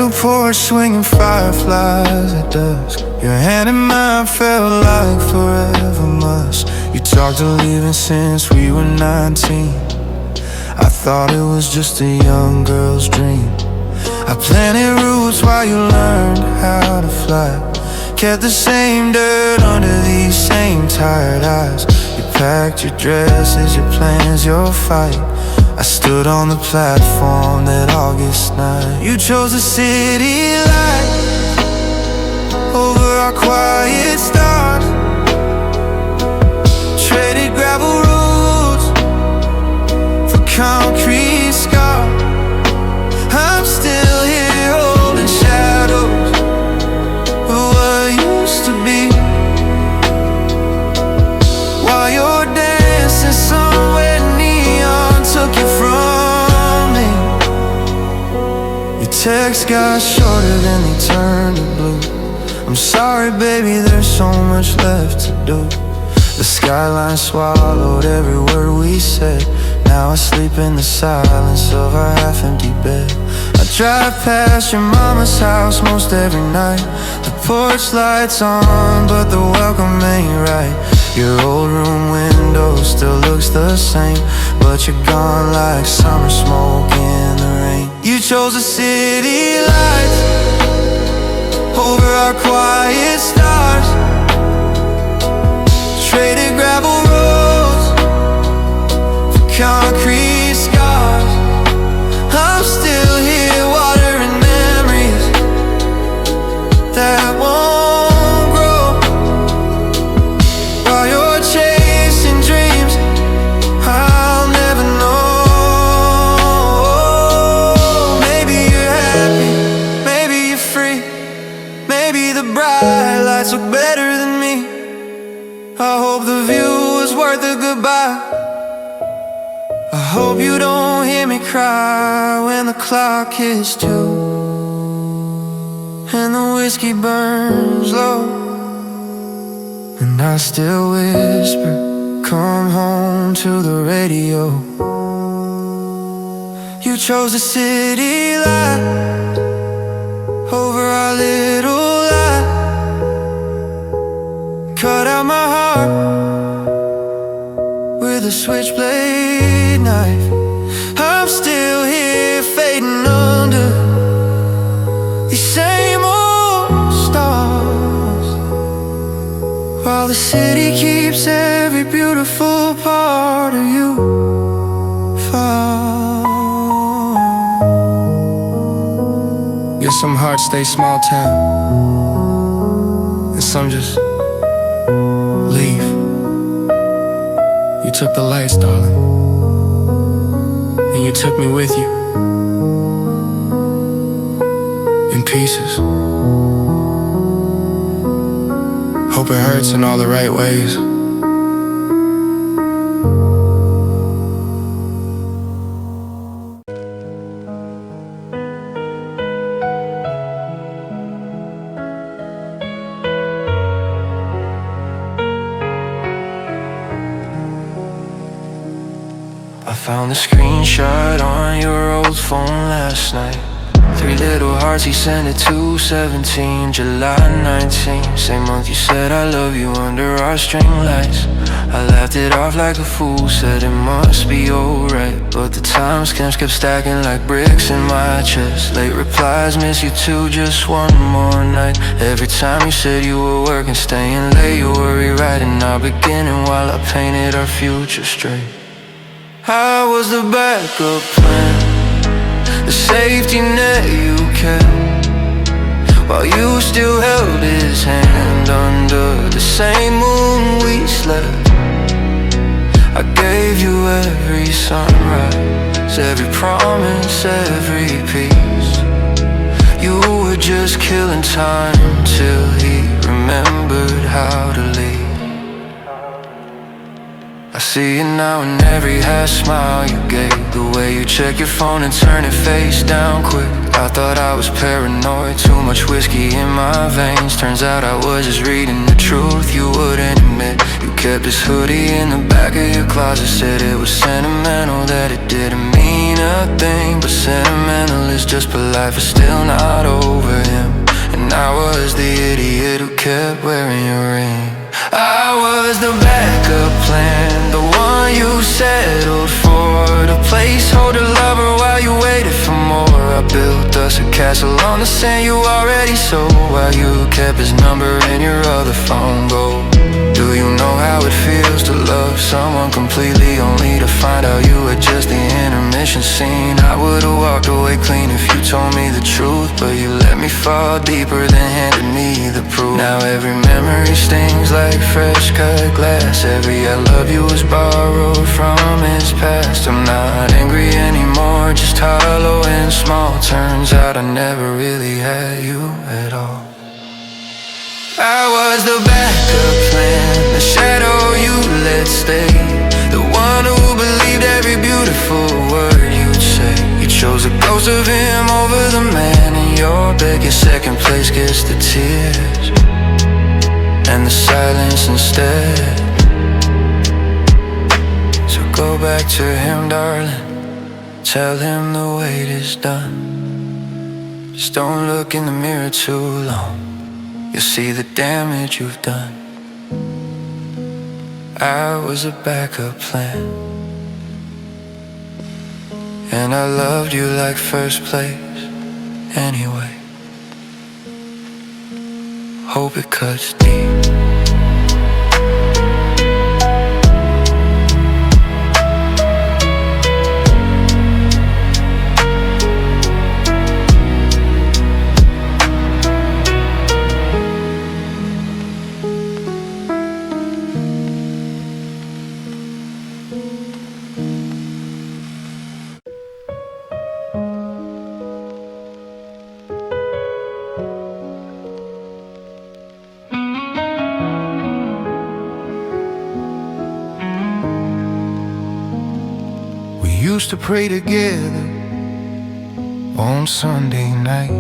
little porch swinging fireflies at dusk. Your hand in mine felt like forever must. You talked of leaving since we were 19. I thought it was just a young girl's dream. I planted roots while you learned how to fly. Kept the same dirt under these same tired eyes. You packed your dresses, your plans, your fight. I stood on the platform that August night. You chose the city lights over our quiet stars. Traded gravel roads for concrete scars. I'm still here holding shadows of what used to be, while you're dancing somewhere neon took you from me. Your text got shorter then they turned to blue. I'm sorry baby, there's so much left to do. The skyline swallowed every word we said. Now I sleep in the silence of our half-empty bed. I drive past your mama's house most every night. The porch lights on, but the welcome ain't right. Your old room window still looks the same, but you're gone like summer smoke in the rain. You chose the city lights over our quiet stars. Traded gravel roads for concrete scars. I'm still here watering memories that won't grow, while you're chasing dreams I'll never know. Maybe you're happy, maybe you're free, maybe the bright lights look better than me. I hope the view was worth the goodbye. I hope you don't hear me cry when the clock hits 2 and the whiskey burns low, and I still whisper, come home to the radio. You chose the city light over our little light. Cut out my heart with a switchblade knife. I'm still here fading under these same old stars, while the city keeps every beautiful part of you far. Guess some hearts stay small town and some just leave. You took the lights, darling, and you took me with you in pieces. Hope it hurts in all the right ways. I found the screenshot on your old phone last night. 3 little hearts, he sent it to 17, July 19. Same month you said I love you under our string lights. I laughed it off like a fool, said it must be alright, but the timestamps kept stacking like bricks in my chest. Late replies, miss you too, just one more night. Every time you said you were working, staying late, you were rewriting our beginning while I painted our future straight. I was the backup plan, the safety net you kept, while you still held his hand under the same moon we slept. I gave you every sunrise, every promise, every piece. You were just killing time till he remembered how to leave. I see it now in every half smile you gave, the way you check your phone and turn it face down quick. I thought I was paranoid, too much whiskey in my veins. Turns out I was just reading the truth you wouldn't admit. You kept this hoodie in the back of your closet, said it was sentimental, that it didn't mean a thing. But sentimental is just polite for still not over him. And I was the idiot who kept wearing your ring. I was the backup plan, the one you settled for, the placeholder lover while you waited for more. I built us a castle on the sand you already sold, while you kept his number in your other phone book. Do you know how it feels to love someone completely, only to find out you were just the intermission scene? I would've walked away clean if you told me the truth, but you let me fall deeper than handed me the proof. Now every memory stings like fresh cut glass. Every I love you was borrowed from his past. I'm not angry anymore, just hollow and small. Turns out I never really had you at all. I was the backup plan, the shadow you let stay, the one who believed every beautiful word you'd say. You chose the ghost of him over the man in your bed. Your second place gets the tears and the silence instead. So go back to him, darling, tell him the wait is done. Just don't look in the mirror too long, you'll see the damage you've done. I was a backup plan, and I loved you like first place anyway. Hope it cuts deep. Used to pray together on Sunday night.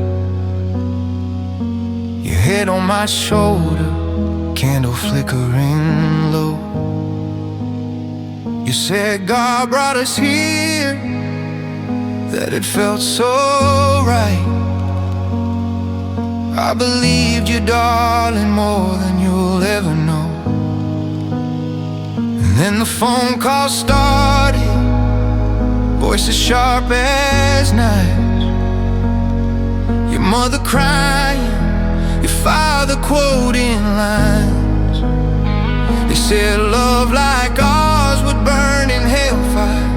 Your head on my shoulder, candle flickering low. You said God brought us here, that it felt so right. I believed you, darling, more than you'll ever know. And then the phone call started, voices sharp as knives. Your mother crying, your father quoting lines. They said love like ours would burn in hellfire,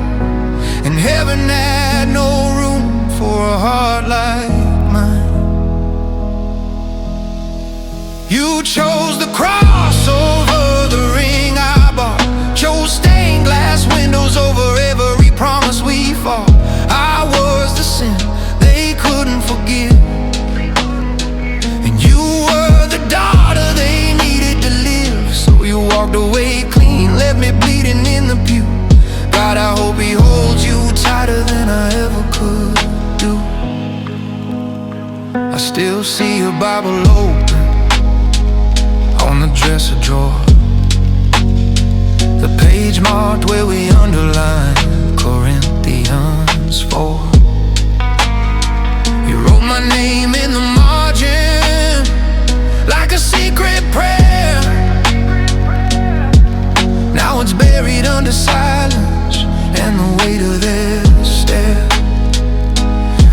and heaven had no room for a heart like mine. You chose the cross over the ring I bought, chose stained glass windows over every promise we fought. I was the sin they couldn't forgive, and you were the daughter they needed to live. So you walked away clean, left me bleeding in the pew. God, I hope he holds you tighter than I ever could do. I still see your Bible open on the dresser drawer, the page marked where we underlined Corinthians 4. You wrote my name in the margin like a secret prayer. Now it's buried under silence and the weight of their stare.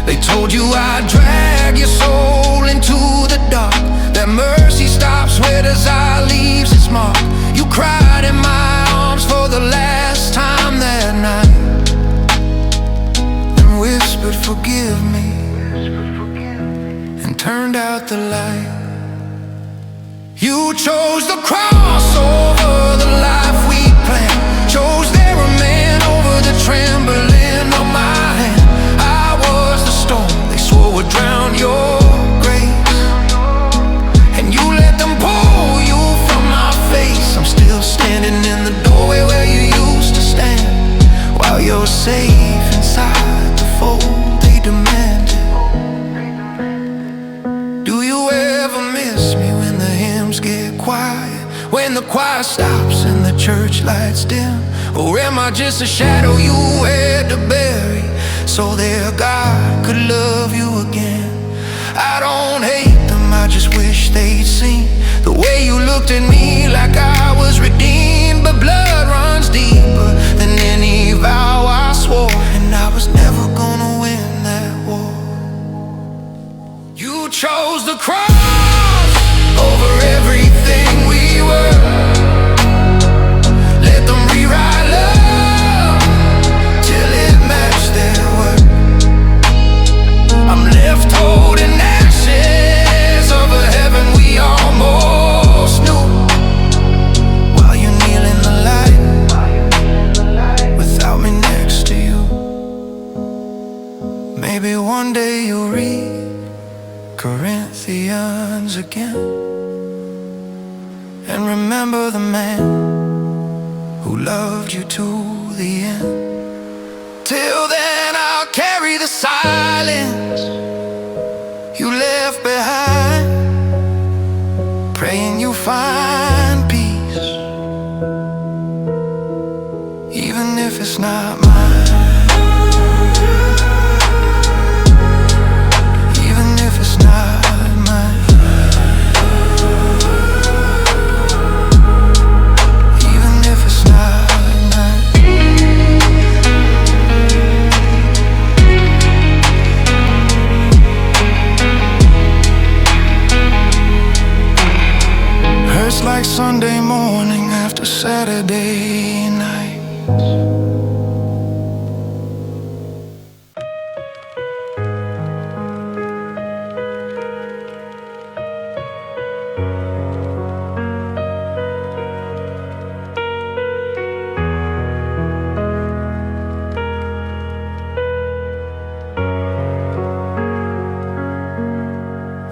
They told you I'd drag your soul into the dark, that mercy stops where desire leaves its mark. You cried in my arms for the last time that night, and whispered forgive me, and turned out the light. You chose the cross over the life we planned, chose there a man over the trembling of my hand. I was the storm they swore would drown your grace, and you let them pull you from my face. I'm still standing in the doorway where you used to stand, while you're safe inside the fold they demanded. when the choir stops and the church lights dim? Or am I just a shadow you had to bury so that God could love you again? I don't hate them, I just wish they'd seen the way you looked at me like I was redeemed. But blood runs deeper than any vow I swore, and I was never gonna win that war. You chose the cross over everything we were. Let them rewrite love till it matched their worth. I'm left holding ashes of a heaven we almost knew, while you kneel in the light without me next to you. Maybe one day you'll read Corinthians again and remember the man who loved you to the end. Till then I'll carry the silence you left behind, praying you find peace, even if it's not mine. Even if it's not mine. Even if it's not mine. Hurts like Sunday morning after Saturday night.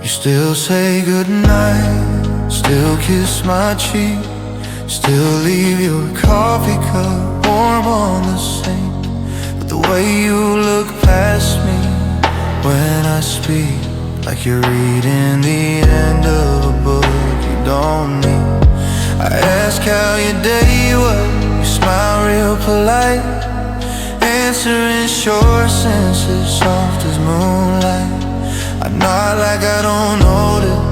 You still say goodnight, still kiss my cheek, still leave your coffee cup warm on the sink. But the way you look past me when I speak, like you're reading the end of a book you don't need. I ask how your day was, you smile real polite, answering short sentences soft as moonlight. I nod like I don't notice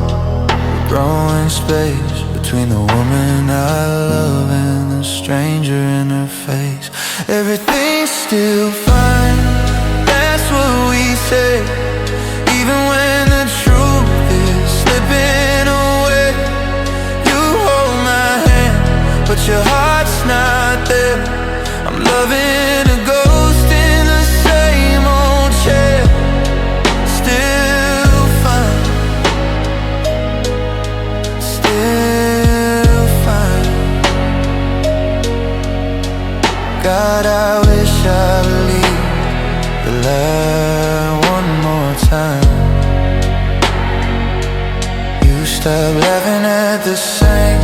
the growing space between the woman I love and the stranger in her face. Everything's still fine, that's what we say, even when the truth is slipping away. You hold my hand, but your heart's not there. I'm loving a ghost in the same old chair. Still fine, still fine. God, I wish I believed the lie one more time. You stop laughing at the same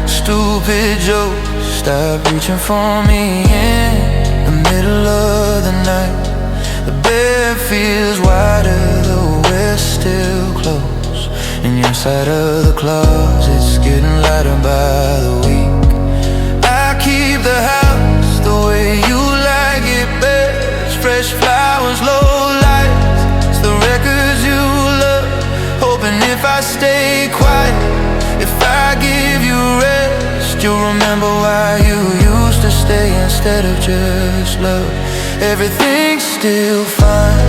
stupid jokes, stop reaching for me in the middle of the night. The bed feels wider, though we're still close. In your side of the closet's getting lighter by the week. I keep the house the way you like it best, fresh flowers, low lights, the records you love. Hoping if I stay quiet, if I give you rest, you'll remember why you used to stay instead of just love. Everything's still fine,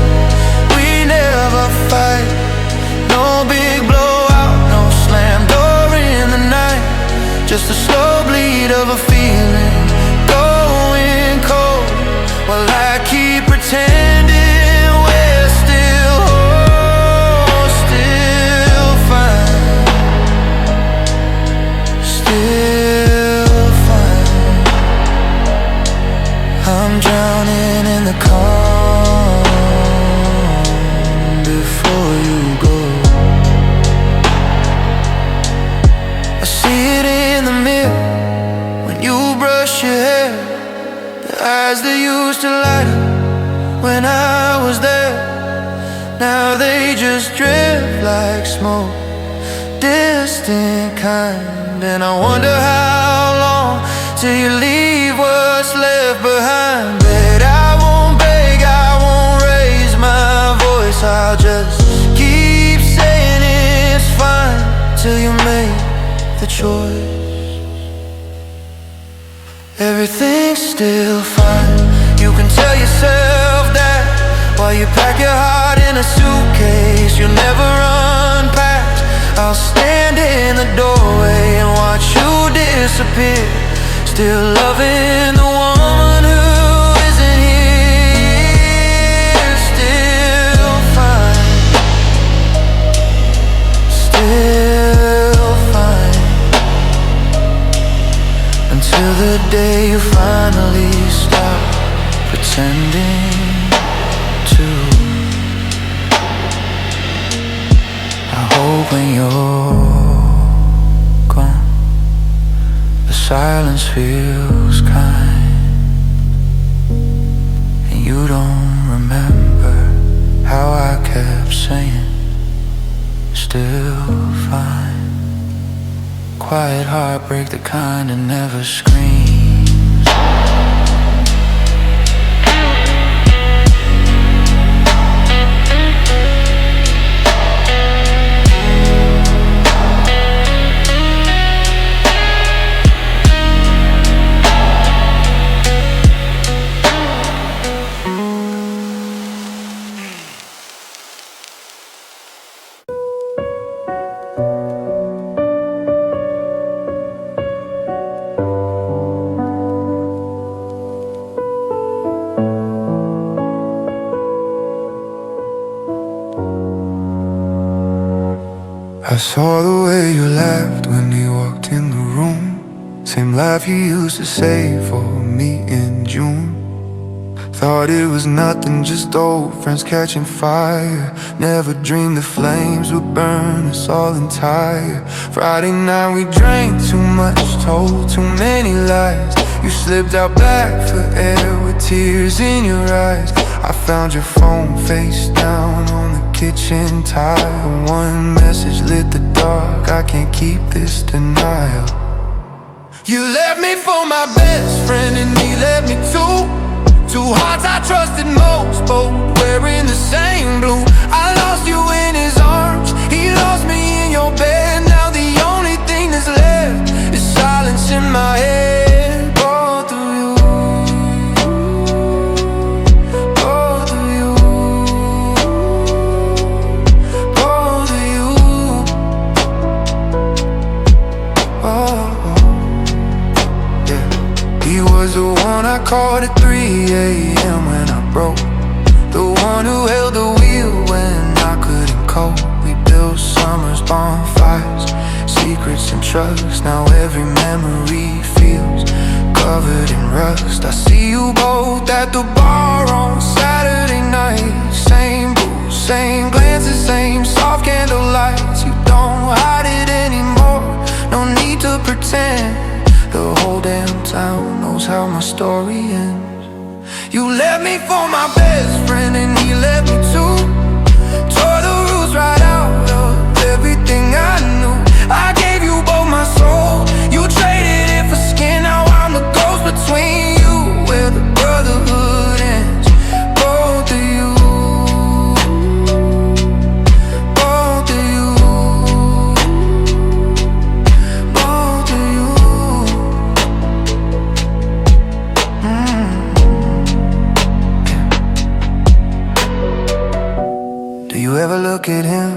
we never fight. No big blowout, no slam door in the night, just a slow bleed of a feeling going cold, while I keep pretending we're still whole. Still fine, still fine. I'm drowning in the calm before you go. I see it in the mirror when you brush your hair, the eyes that used to light up when I was there. Now they just drift like smoke distant kind. And I wonder how long till you leave what's left behind. But I won't beg, I won't raise my voice, I'll just keep saying it's fine till you make the choice. Everything's still fine, you can tell yourself that while you pack your heart in a suitcase you'll never unpack. I'll stand in the doorway and watch you disappear, still loving the woman who isn't here. Still fine, still fine, until the day you finally stop pretending to. I hope when you're gone the silence feels kind, and you don't remember how I kept saying still fine. Quiet heartbreak, the kind that never screams. I saw the way you laughed when you walked in the room, same laugh you used to say for me in June. Thought it was nothing, just old friends catching fire. Never dreamed the flames would burn us all entire. Friday night we drank too much, told too many lies. You slipped out back for air with tears in your eyes. I found your phone face down on the kitchen tile. One message lit the dark, I can't keep this denial. You left me for my best friend and he left me too. Two hearts I trusted most, both wearing the same blue. I lost you in his arms, he lost me in your bed. Now the only thing that's left is silence in my head. Both of you, both of you, both of you. Oh, yeah. He was the one I called at 3 a.m. when I broke, the one who held the wheel when I couldn't cope. We built summers, bonfires, secrets and trust. Now every memory feels covered in rust. I see you both at the bar on Saturday night. Same booze, same glances, same soft candle lights. You don't hide it anymore, no need to pretend. The whole damn town knows how my story ends. You left me for my best friend and he left me too. Tore the rules right out of everything I knew. I gave you both my soul, you traded it for skin. Now I'm the ghost between you, where the brotherhood ends. Both of you, both of you, both of you. Do you ever look at him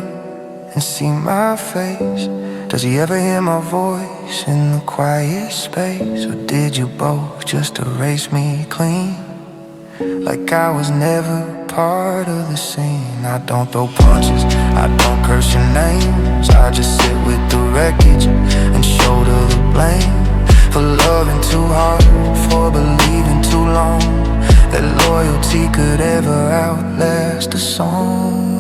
and see my face? Does he ever hear my voice in the quiet space? Or did you both just erase me clean, like I was never part of the scene? I don't throw punches, I don't curse your names. I just sit with the wreckage and shoulder the blame. For loving too hard, for believing too long, that loyalty could ever outlast a song.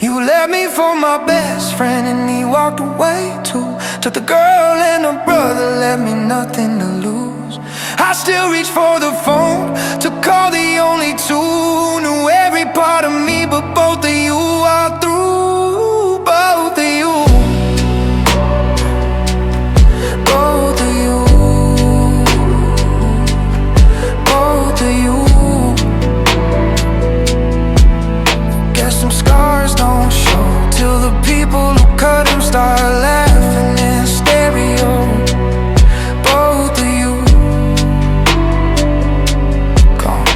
You left me for my best friend and he walked away too. Took the girl and her brother, left me nothing to lose. I still reach for the phone to call the only two. Knew every part of me, but both of you are through. Both some scars don't show, till the people who cut them start laughing in stereo. Both of you gone.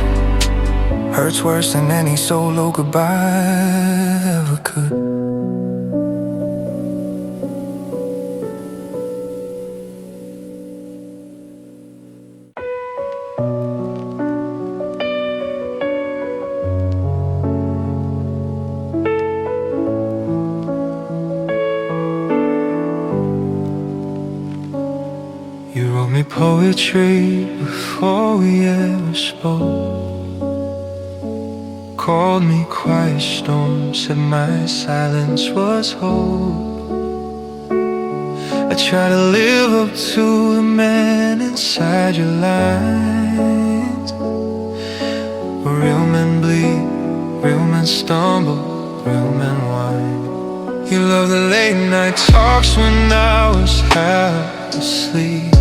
Hurts worse than any solo goodbye ever could. You wrote me poetry before we ever spoke. Called me quiet storm, said my silence was hope. I try to live up to the man inside your lines. But real men bleed, real men stumble, real men whine. You love the late night talks when I was half asleep.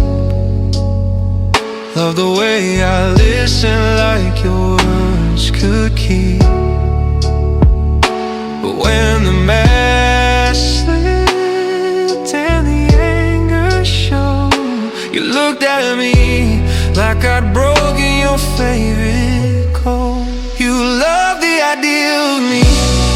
Love the way I listen like your words could keep. But when the mask slipped and the anger showed, you looked at me like I'd broken your favorite code. You love the idea of me,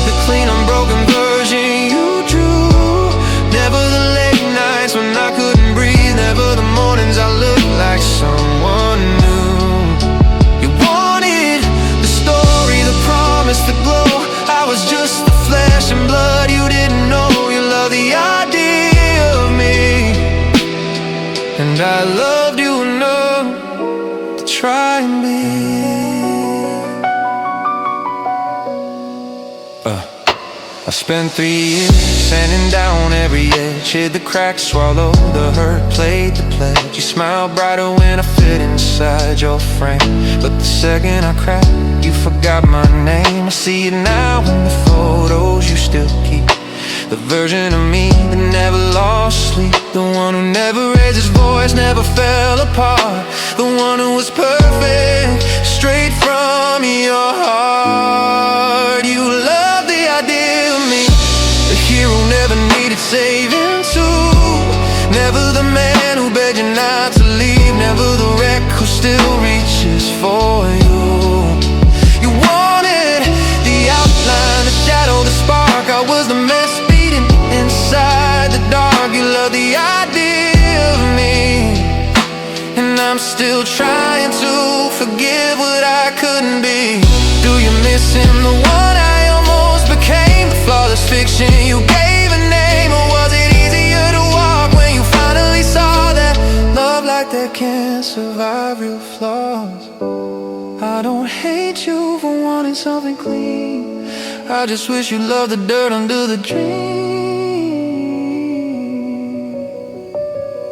the clean unbroken version you drew. Never the late nights when I couldn't breathe, never the mornings I looked like someone new. You wanted the story, the promise, the glow. I was just the flesh and blood you didn't know. You love the idea of me, and I loved you enough to try and be. I spent 3 years sanding down every edge, hid the cracks, swallowed the hurt, played the pledge. You smiled brighter when I fit inside your frame, but the second I cracked, you forgot my name. I see it now in the photos you still keep, the version of me that never lost sleep, the one who never raised his voice, never fell apart, the one who was perfect, straight from your heart. You love the idea of me, the hero never needed saving too, never the man who begged you not to leave, never the wreck who still reaches for you. You wanted the outline, the shadow, the spark. I was the mess beating inside the dark. You love the idea of me, and I'm still trying to forgive what I couldn't be. Do you miss him, the one I almost became, the flawless fiction you gave a name? Or was it easier to walk when you finally saw that love like that can't survive real flaws? I don't hate you for wanting something clean, I just wish you loved the dirt under the dream.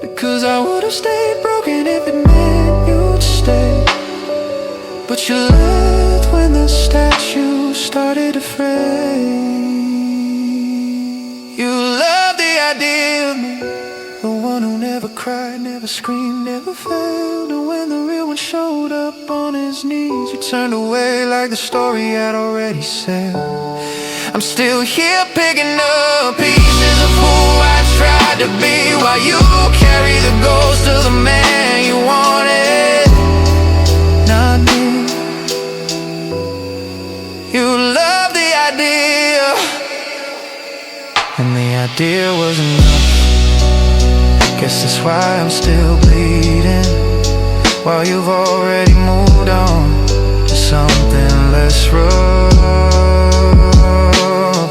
Because I would've stayed broken if it meant you'd stay, but you left when the statue started to fray. You love the idea of me, the one who never cried, never screamed, never failed. And when the real one showed up on his knees, you turned away like the story I'd already said. I'm still here picking up pieces of who I tried to be, while you carry the ghost of the man you wanted, not me. You love the idea, and the idea was enough. Guess that's why I'm still bleeding, while you've already moved on to something less rough.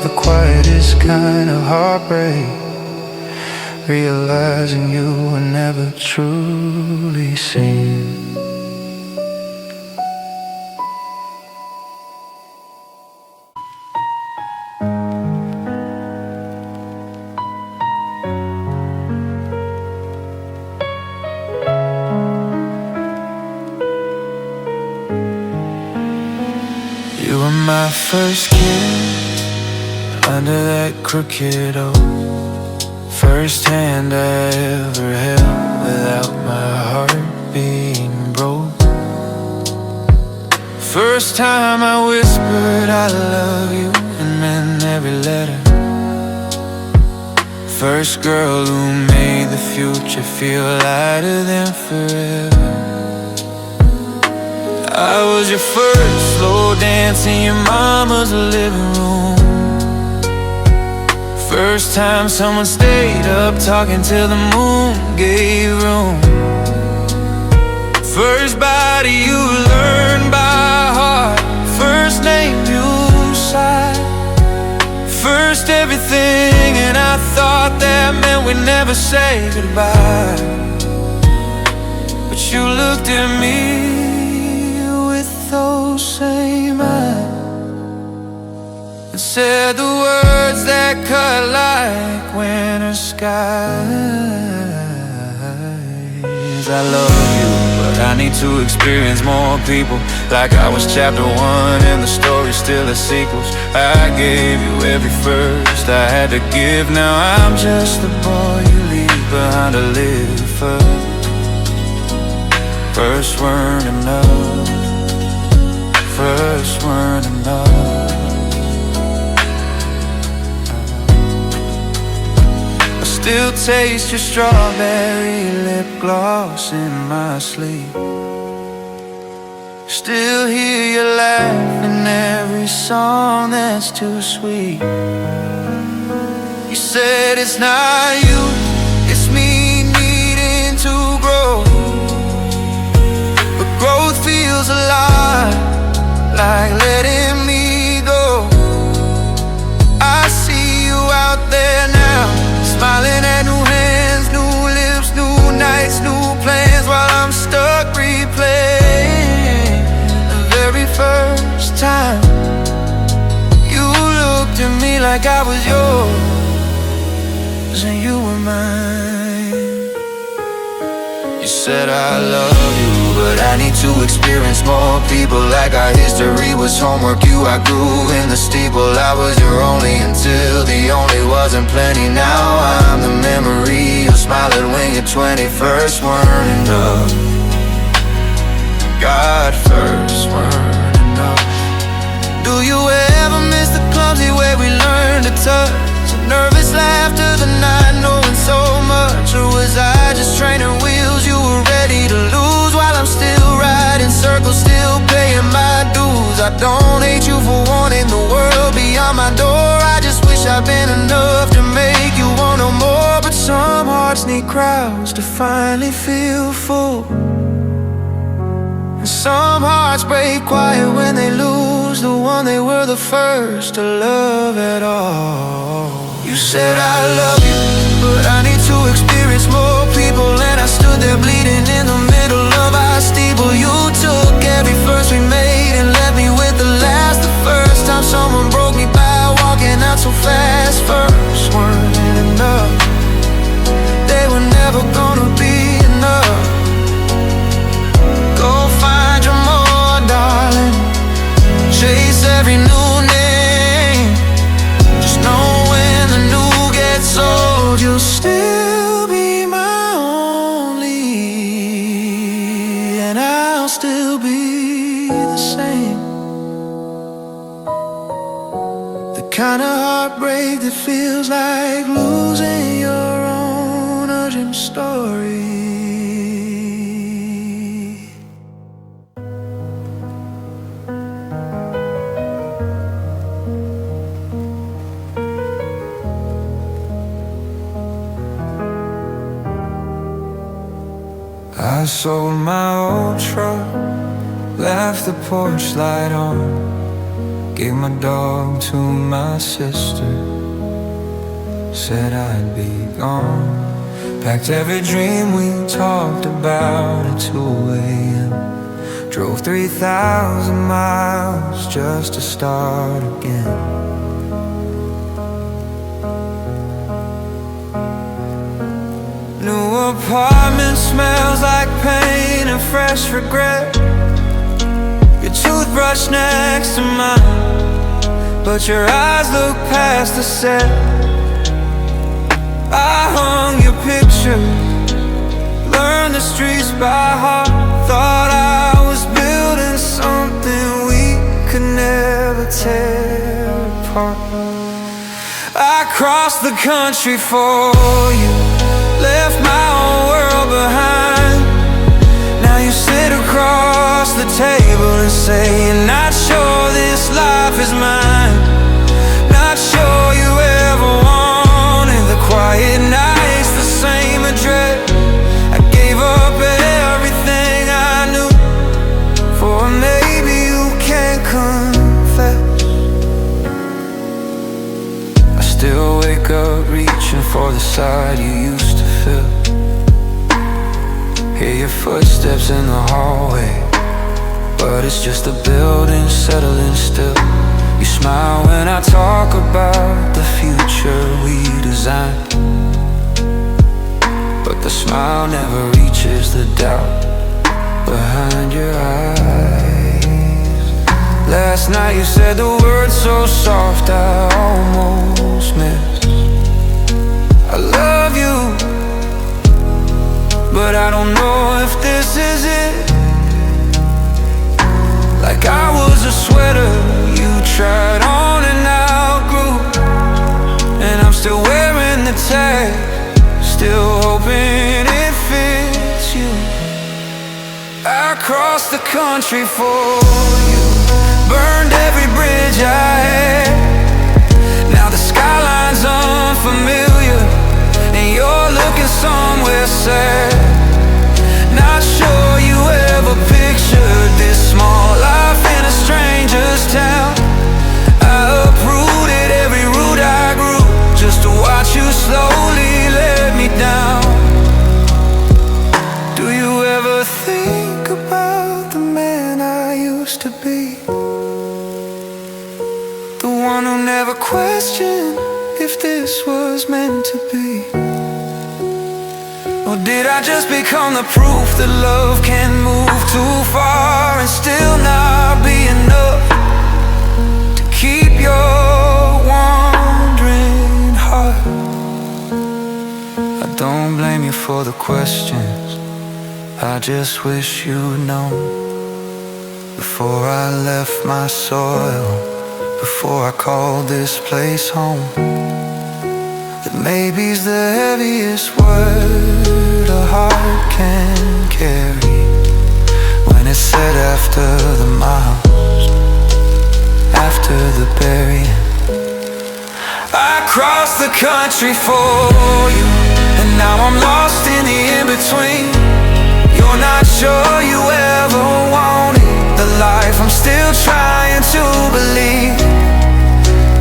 The quietest kind of heartbreak, realizing you were never truly seen. You were my first kiss under that crooked oak, first hand I ever held without my heart being broke. First time I whispered I love you and letter. First girl who made the future feel lighter than forever. I was your first slow dance in your mama's living room. First time someone stayed up talking till the moon gave room. First body you learned by heart. First name you sighed. First everything, and I thought that meant we'd never say goodbye. But you looked at me with those same eyes and said the words that cut like winter skies. I love you, but I need to experience more people. Like I was chapter 1 and the story's still a sequel. I gave you every first I had to give. Now I'm just the boy you leave behind to live first. First weren't enough. First weren't enough. Still taste your strawberry lip gloss in my sleep. Still hear you laugh in every song that's too sweet. You said it's not you, it's me needing to grow. But growth feels a lot like letting me go. I see you out there now, smiling at new hands, new lips, new nights, new plans, while I'm stuck replaying the very first time you looked at me like I was yours and you were mine. You said I love you, but I need to experience more people. Like our history was homework, you I grew in the steeple. I was your only until the only wasn't plenty. Now I'm the memory you're smiling when you're 21st weren't enough. God first weren't enough. Do you ever miss the clumsy way we learned to touch? The nervous laughter, the not knowing so much. Or was I just training wheels you were ready to lose? While I'm still riding circles, still paying my dues. I don't hate you for wanting the world beyond my door. I just wish I'd been enough to make you want no more. But some hearts need crowds to finally feel full, and some hearts break quiet when they lose the one they were the first to love at all. You said I love you, but I need to experience more people. And I stood there bleeding in the middle of our steeple. You took every first we made and left me with the last. The first time someone broke me by walking out so fast. First weren't enough, they were never gonna be enough. Go find your more, darling. Chase every new name. Just know when the new gets old, you'll still be my only, and I'll still be the same. The kind of heartbreak that feels like losing your own urgent story. I sold my old truck, left the porch light on, gave my dog to my sister, said I'd be gone. Packed every dream we talked about at 2 a.m. Drove 3,000 miles just to start again. New apartment smells like pain and fresh regret. Your toothbrush next to mine, but your eyes look past the set. I hung your picture, learned the streets by heart. Thought I was building something we could never tear apart. I crossed the country for you, left my own world behind. Now you sit across the table and say you're not sure this life is mine. Not sure you ever wanted the quiet nights, the same address. I gave up everything I knew, for maybe you can't confess. I still wake up reaching for the side you used to fill. Hear your footsteps in the hallway, but it's just a building settling still. You smile when I talk about the future we designed, but the smile never reaches the doubt behind your eyes. Last night you said the words so soft I almost missed. I love you, but I don't know if this is it. Like I was a sweater you tried on and outgrew, and I'm still wearing the tag, still hoping it fits you. I crossed the country for you, burned every bridge I had. Now the skyline's unfamiliar, and you're looking somewhere sad. Not sure you ever pictured this small life in a stranger's town. I uprooted every root I grew, just to watch you slowly let me down. Do you ever think about the man I used to be? The one who never questioned if this was meant to be. Or did I just become the proof that love can move too far and still not be enough to keep your wandering heart? I don't blame you for the questions, I just wish you'd known before I left my soil, before I called this place home, that maybe's the heaviest word a heart can carry when it's said after the miles, after the burying. I crossed the country for you, and now I'm lost in the in-between. You're not sure you ever wanted the life I'm still trying to believe.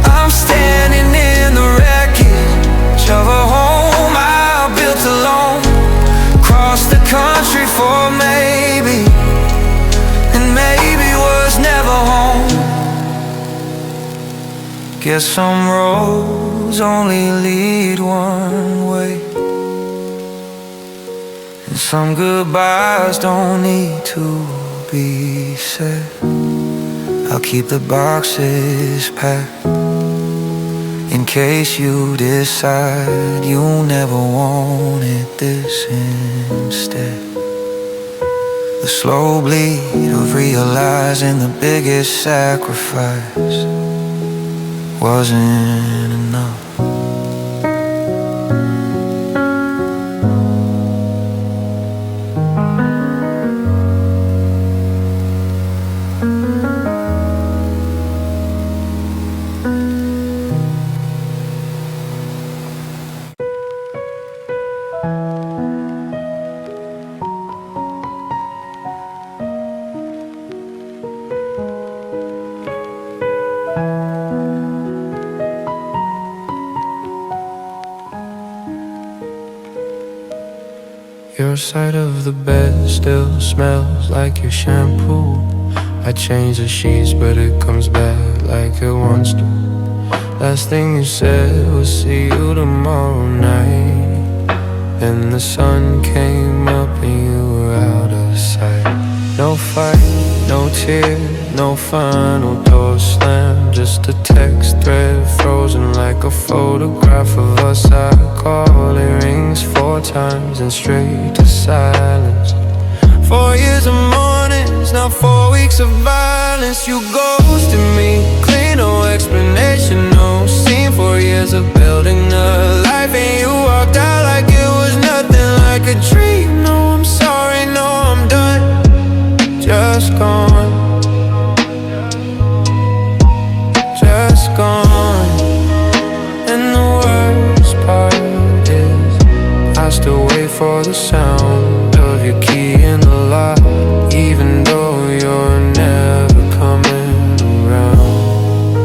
I'm standing in the wreckage of a home I built alone. Cross the country for maybe, and maybe was never home. Guess some roads only lead one way, and some goodbyes don't need to be said. I'll keep the boxes packed in case you decide you never wanted this instead. The slow bleed of realizing the biggest sacrifice wasn't enough. Your side of the bed still smells like your shampoo. I change the sheets but it comes back like it wants to. Last thing you said was see you tomorrow night, and the sun came up and you were out of sight. No fight, no tear, no final door slam, just a text thread frozen like a photograph of us. I call, it rings 4 times and straight to silence. 4 years of mornings, now 4 weeks of violence. You ghosted me, clean, no explanation, no scene. 4 years of for the sound of your key in the lock, even though you're never coming around.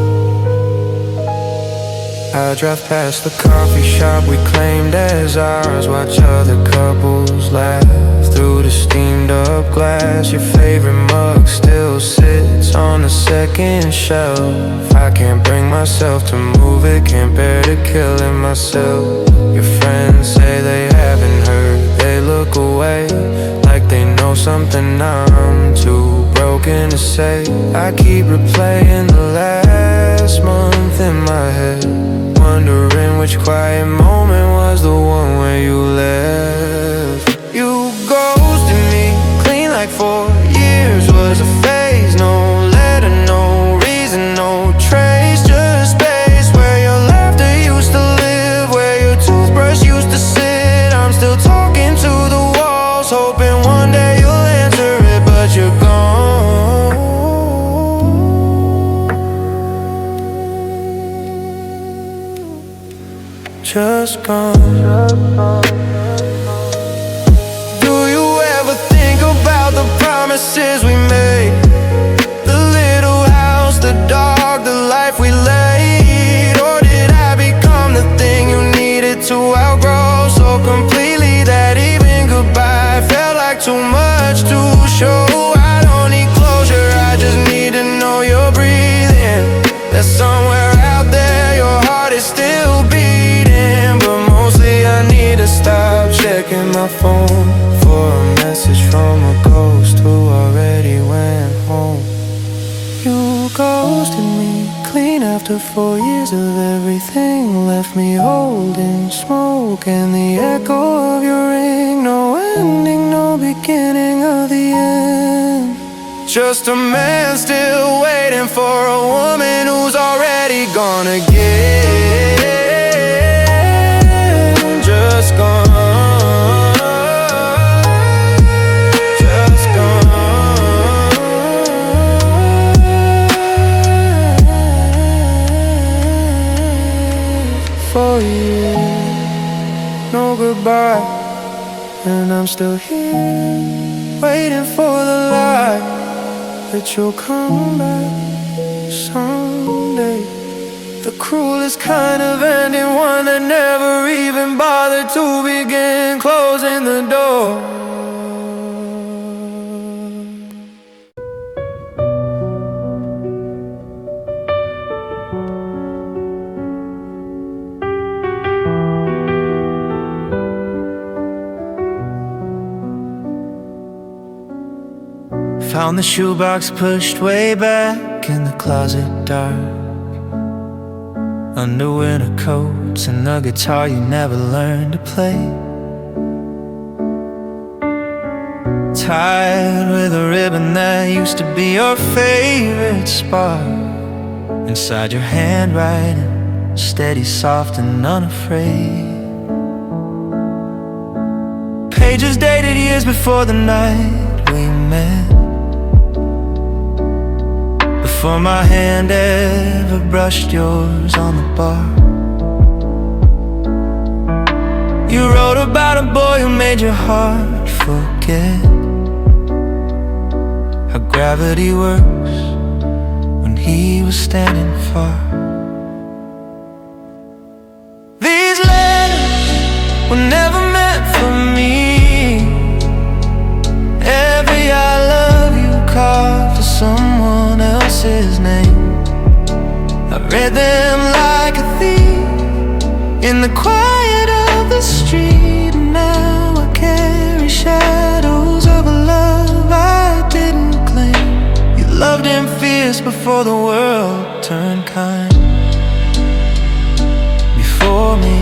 I drive past the coffee shop we claimed as ours, watch other couples laugh through the steamed up glass. Your favorite mug still sits on the second shelf. I can't bring myself to move it, can't bear to kill it myself. Your friends say they haven't heard, they look away like they know something I'm too broken to say. I keep replaying the last month in my head, wondering which quiet moment was the one where you left. You ghosted me, clean like 4 years was a phase. No letter, no reason, no trace, just space where your laughter used to live, where your toothbrush used to sit. I'm still talking to the walls, hoping one day you'll answer it, but you're gone. Just gone. Do you ever think about the promises we made? The little house, the dog, the life we laid? Or did I become the thing you needed to outgrow so completely that even goodbye felt like too much to show? I don't need closure, I just need to know you're breathing, that somewhere out there your heart is still beating. But mostly I need to stop checking my phone for a message from a ghost who already went home. You ghosted me, clean after 4 years of everything, left me holding smoke and the echo of your ring. No ending, no beginning of the end. Just a man still waiting for a woman who's already gone again. Just gone. For you, no goodbye, and I'm still here, waiting for the light that you'll come back someday. The cruelest kind of ending, one that never even bothered to begin, closing the door. Found the shoebox pushed way back in the closet dark, under winter coats and the guitar you never learned to play. Tied with a ribbon that used to be your favorite spot. Inside your handwriting, steady, soft and unafraid. Pages dated years before the night we met, before my hand ever brushed yours on the bar. You wrote about a boy who made your heart forget how gravity works when he was standing far. These letters were never meant for me. Every I love you carved for someone else's name. I read them like a thief in the quiet of the street. And now I carry shadows of a love I didn't claim. You loved him fierce before the world turned kind. Before me,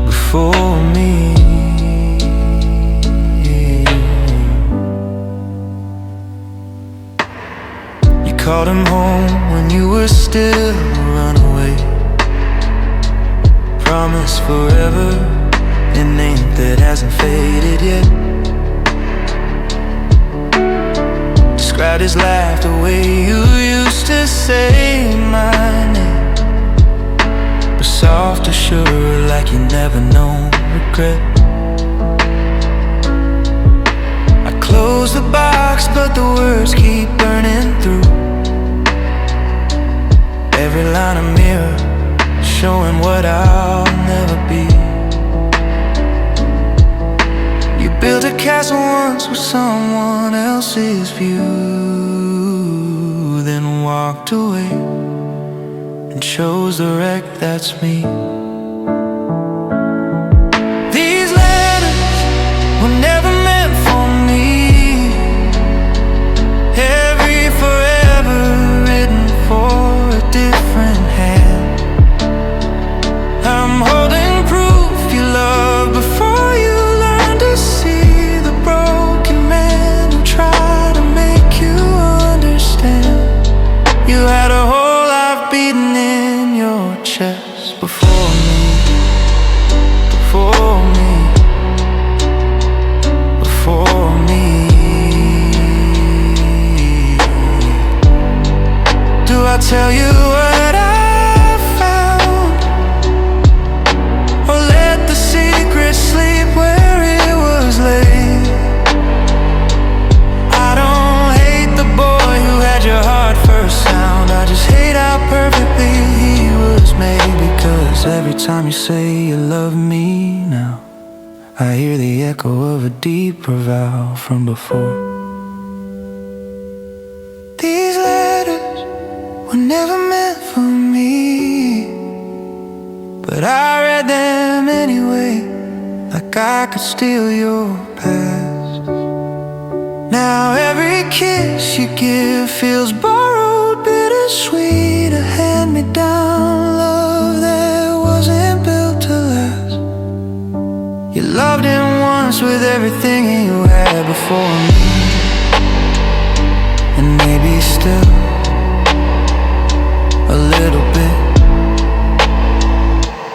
before me. Called him home when you were still a runaway. Promised forever, a name that hasn't faded yet. Described his laugh the way you used to say my name, but soft or sure like you never known regret. I close the box, but the words keep burning through. Every line a mirror, showing what I'll never be. You built a castle once with someone else's view, then walked away and chose the wreck that's me. These letters were never meant for me. Every forever written for a different hand. I'm holding proof you loved before you learned to see the broken man who tried to make you understand. You had a whole life beating in your chest before me, before me, before me. Do I tell you what I found, or let the secret sleep where it was laid? I don't hate the boy who had your heart first sound. I just hate how perfectly he was made. Because every time you say you love me now, I hear the echo of a deeper vow from before. These letters were never meant for me, but I read them anyway, like I could steal your past. Now every kiss you give feels borrowed, bittersweet, a hand-me-down love that wasn't built to last. You loved him once with everything you had before me, and maybe still a little bit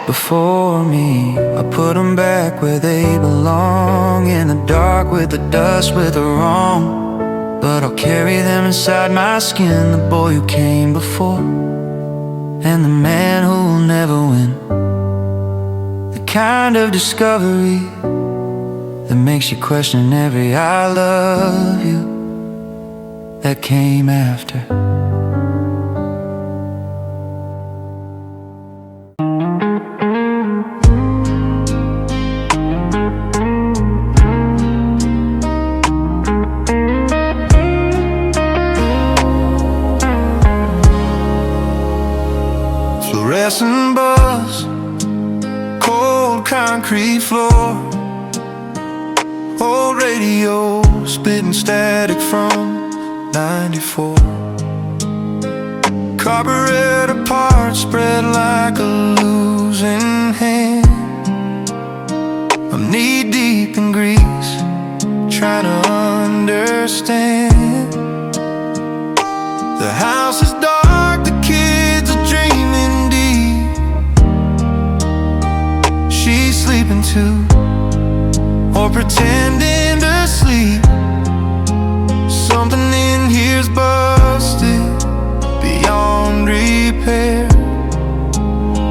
before me. I put them back where they belong, in the dark with the dust, with the wrong. But I'll carry them inside my skin, the boy who came before, and the man who'll never win. The kind of discovery that makes you question every I love you that came after. Fluorescent bus, cold concrete floor, old radio spitting static from 94. Carburetor parts spread like a losing hand. I'm knee deep in grease, trying to understand. The house is dark, the kids are dreaming deep. She's sleeping too, or pretending to sleep. Something in here's busted beyond repair,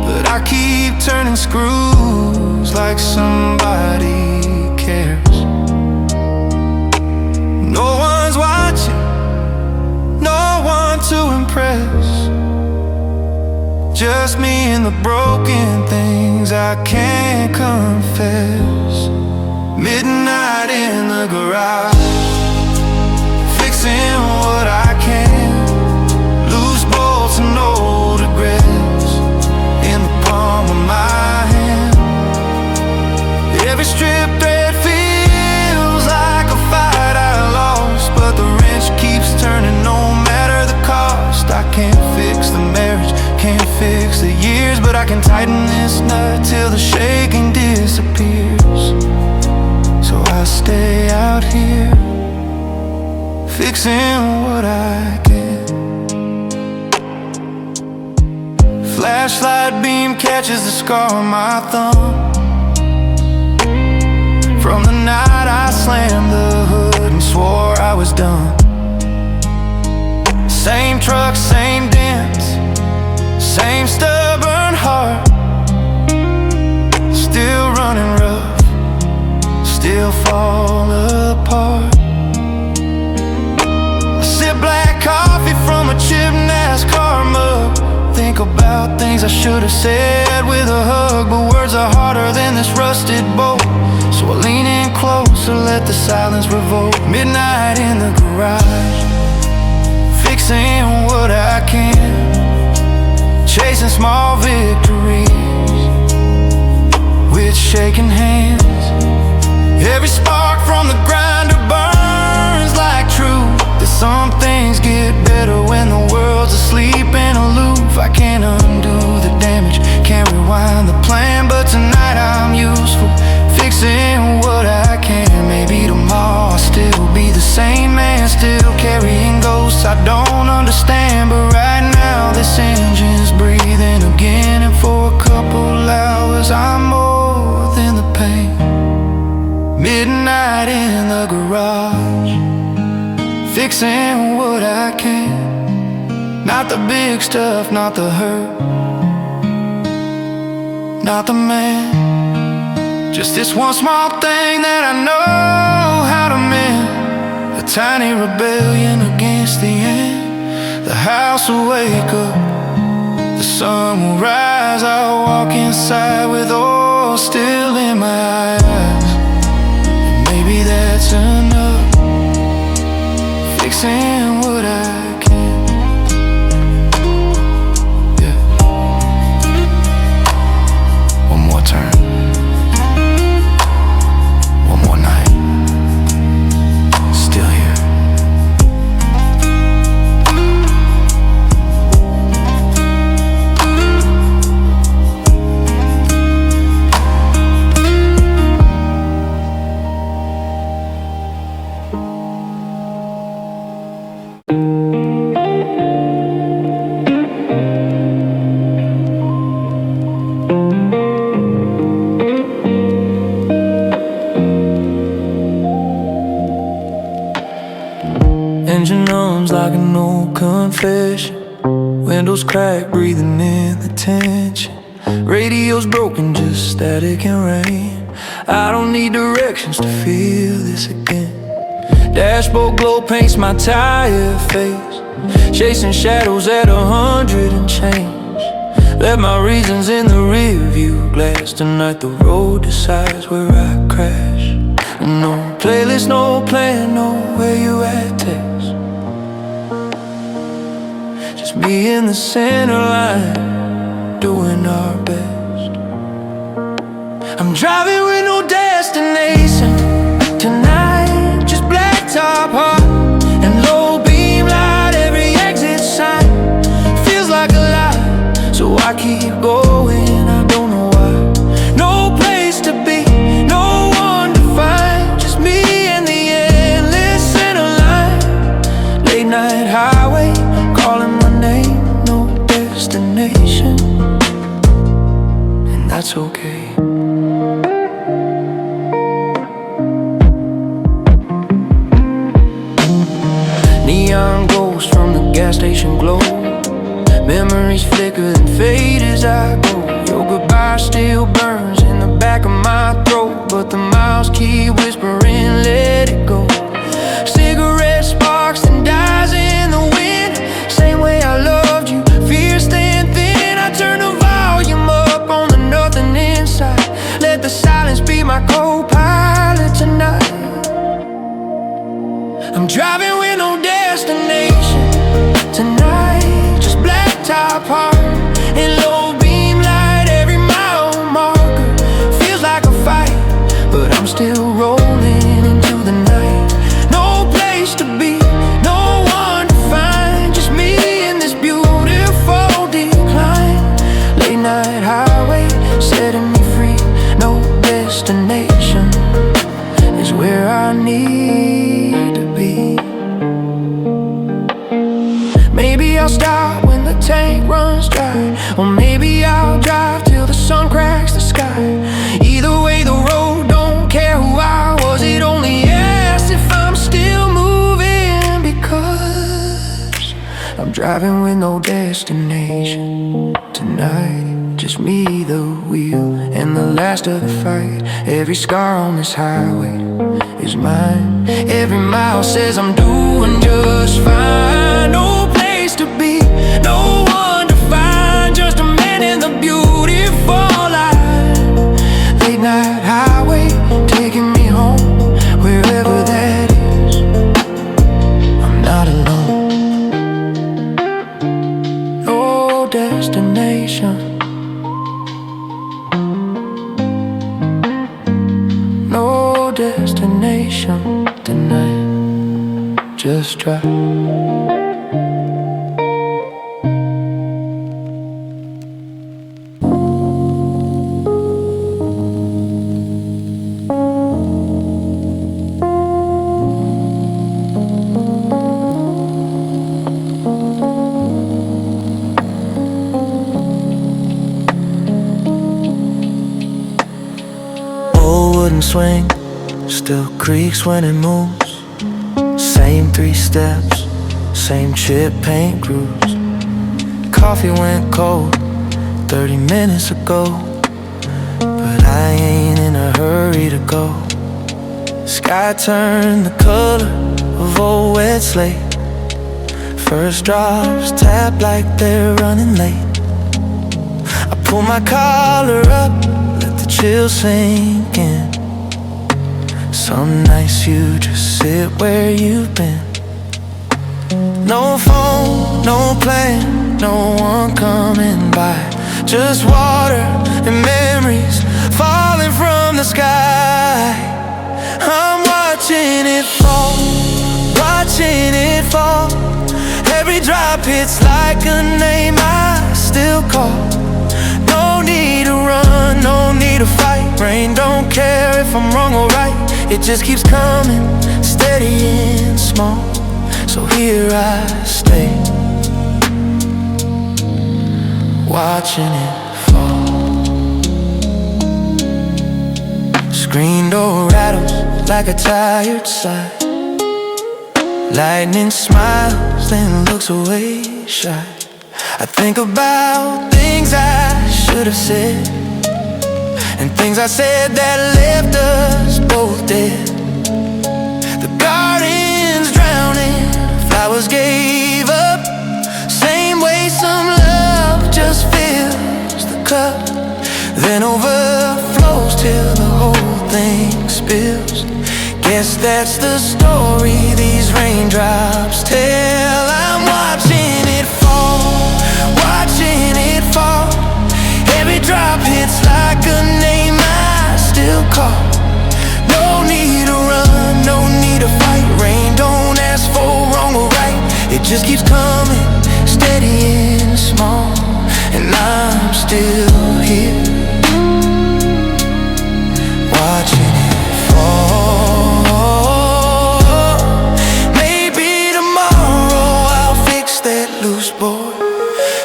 but I keep turning screws like somebody cares. No one's watching, no one to impress, just me and the broken things I can't confess. Midnight in the garage, fixing what I can. Loose bolts and old regrets in the palm of my hand. Every strip thread feels like a fight I lost, but the wrench keeps turning no matter the cost. I can't fix the marriage, can't fix the years, but I can tighten this nut till the shaking disappears. So I stay out here, fixing what I can. Flashlight beam catches the scar on my thumb from the night I slammed the hood and swore I was done. Same truck, same dents, same stubborn heart, still running rough things I should have said with a hug, but words are harder than this rusted bolt. So I lean in closer, let the silence revolt. Midnight in the garage, fixing what I can, chasing small victories with shaking hands. Every spark from the grinder burns like truth, that some things get better when the world's asleep and aloof. I can't undo the damage, can't rewind the plan, but tonight I'm useful, fixing what I can. Maybe tomorrow I'll still be the same man, still carrying ghosts I don't understand. But right now this engine's breathing again, and for a couple hours I'm more than the pain. Midnight in the garage, fixing what I can. Not the big stuff, not the hurt, not the man. Just this one small thing that I know how to mend. A tiny rebellion against the end. The house will wake up, the sun will rise. I'll walk inside with oil still in my eyes. And maybe that's enough, fixing what I can. Yeah. One more turn, one more night, still here. Engine hums like an old confession. Windows crack, breathing in the tension. Radio's broken, just static and rain. I don't need directions to feel this again. Dashboard glow paints my tired face, chasing shadows at 100 and change. Left my reasons in the rear view glass. Tonight the road decides where I crash. No playlist, no plan, no where you at text. Just me in the center line, doing our best. I'm driving with no destination tonight, just black top hot and low beam light. Every exit sign feels like a lie, so I keep going. I don't know why. No place to be, no one to find, just me and the endless center line. Late night highway, calling my name, no destination, and that's okay. Neon ghosts from the gas station glow. Memories flicker and fade as I go. Your goodbye still burns in the back of my throat, but the miles keep whispering, let it go. Cigarette sparks and dies in the wind. Same way I loved you, fierce and thin. I turn the volume up on the nothing inside. Let the silence be my co-pilot tonight. I'm driving with no destination tonight, just black top hard and low beam light. Every mile marker feels like a fight, but I'm still rolling into the night. No place to be, no one to find, just me in this beautiful decline. Late night highway, setting me free. No destination is where I need to be. Maybe I'll stop when the tank runs dry, or maybe I'll drive till the sun cracks the sky. Either way the road don't care who I was, it only asks if I'm still moving. Because I'm driving with no destination tonight, just me, the wheel, and the last of the fight. Every scar on this highway is mine. Every mile says I'm doing just fine. No place to be, no one to find, just a man in station tonight. Just drive. Swing, still creaks when it moves. Same 3 steps, same chip paint grooves. Coffee went cold 30 minutes ago, but I ain't in a hurry to go. Sky turned the color of old wet slate. First drops tap like they're running late. I pull my collar up, let the chill sink in. Some nights you just sit where you've been. No phone, no plan, no one coming by. Just water and memories falling from the sky. I'm watching it fall, watching it fall. Every drop hits like a name I still call. No need to run, no need to fight. Rain don't care if I'm wrong or right. It just keeps coming, steady and small. So here I stay, watching it fall. Screen door rattles like a tired sigh. Lightning smiles, then looks away shy. I think about things I should have said, and things I said that left us both dead. The garden's drowning, flowers gave up. Same way some love just fills the cup, then overflows till the whole thing spills. Guess that's the story these raindrops tell. I'm watching it fall, watching it fall. Every drop hits like a name I still call. No need to run, no need to fight. Rain don't ask for wrong or right. It just keeps coming, steady and small. And I'm still here, watching it fall. Maybe tomorrow I'll fix that loose board.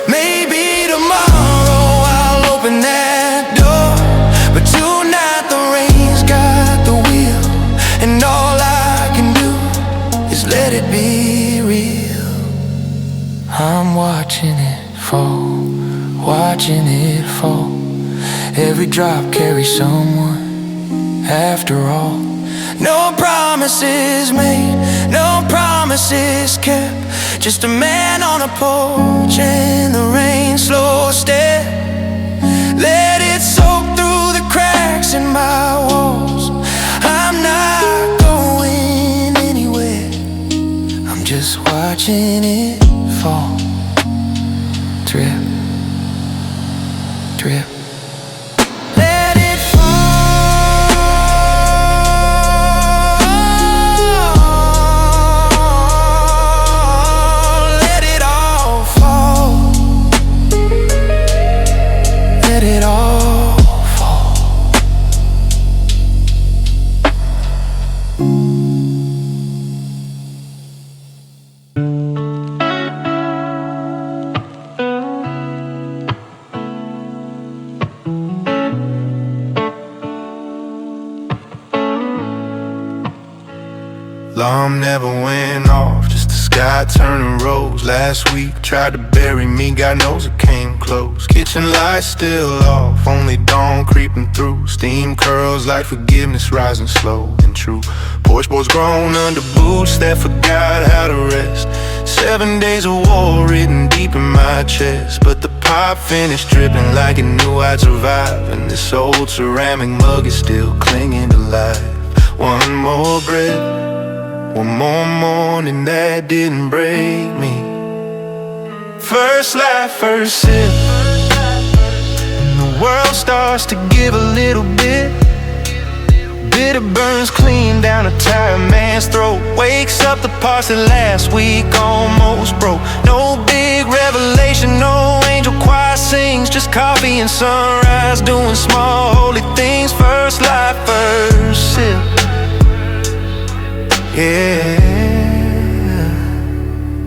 Maybe tomorrow I'll open that door. But tonight the rain's got the wheel, and all I can do is let it be real. I'm watching it fall, watching it fall. Every drop carries someone after all. No promises made, no promises kept. Just a man on a porch and the rain slow step. Let it soak through the cracks in my walls. I'm not going anywhere, I'm just watching it fall. Drip, drip. Let it fall. Let it all fall. Let it all fall. Alarm never went off, just the sky turning rose. Last week tried to bury me, God knows it came close. Kitchen lights still off, only dawn creeping through. Steam curls like forgiveness rising slow and true. Porch boys grown under boots that forgot how to rest. 7 days of war written deep in my chest, but the pop finished dripping like it knew I'd survive. And this old ceramic mug is still clinging to life. One more breath, one more morning that didn't break me. First laugh, first sip, and the world starts to give a little bit. Bitter burns clean down a tired man's throat. Wakes up the parts that last week almost broke. No big revelation, no angel choir sings. Just coffee and sunrise, doing small holy things. First light, first sip. Yeah,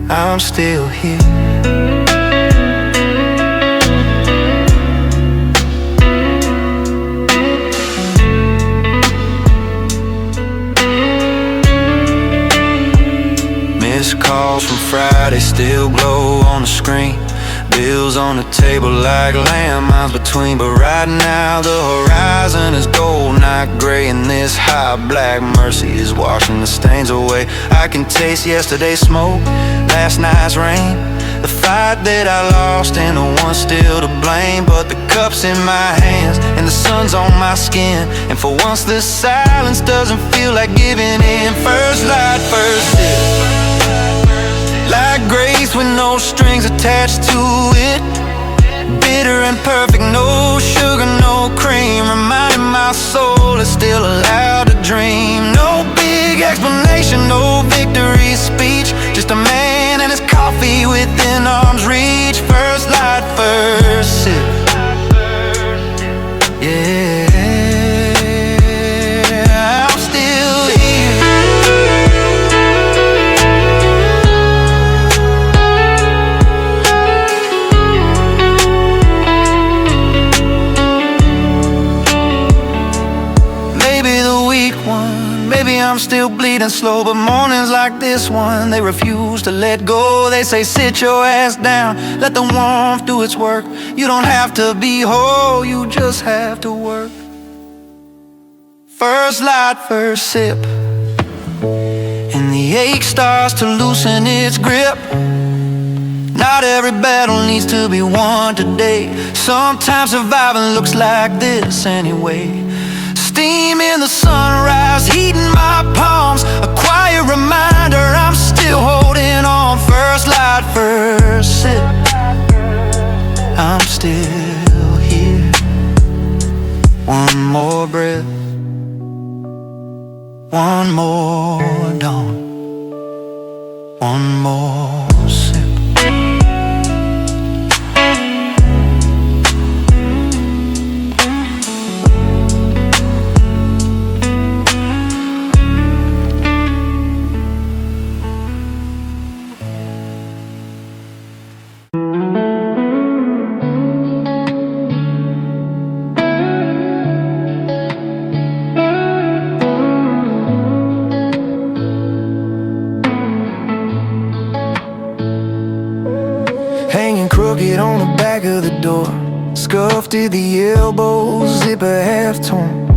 I'm still here. Missed calls from Friday still glow on the screen. Bills on the table like landmines between. But right now the horizon is gold, not gray. And this high black mercy is washing the stains away. I can taste yesterday's smoke, last night's rain, the fight that I lost and the one still to blame. But the cup's in my hands and the sun's on my skin, and for once the silence doesn't feel like giving in. First light, first sip. Like grace with no strings attached to it. Bitter and perfect, no sugar, no cream. Reminding my soul it's still allowed to dream. No big explanation, no victory speech. Just a man and his coffee within arm's reach. First light, first sip. Yeah, I'm still here. Maybe I'm still bleeding slow, but mornings like this one, they refuse to let go. They say sit your ass down, let the warmth do its work. You don't have to be whole, you just have to work. First light, first sip, and the ache starts to loosen its grip. Not every battle needs to be won today. Sometimes surviving looks like this anyway. Steam in the sunrise, heating my palms. A quiet reminder I'm still holding on. First light, first sip. I'm still here. One more breath, one more dawn, one more sip. Crooked on the back of the door, scuffed at the elbows, zipper half torn.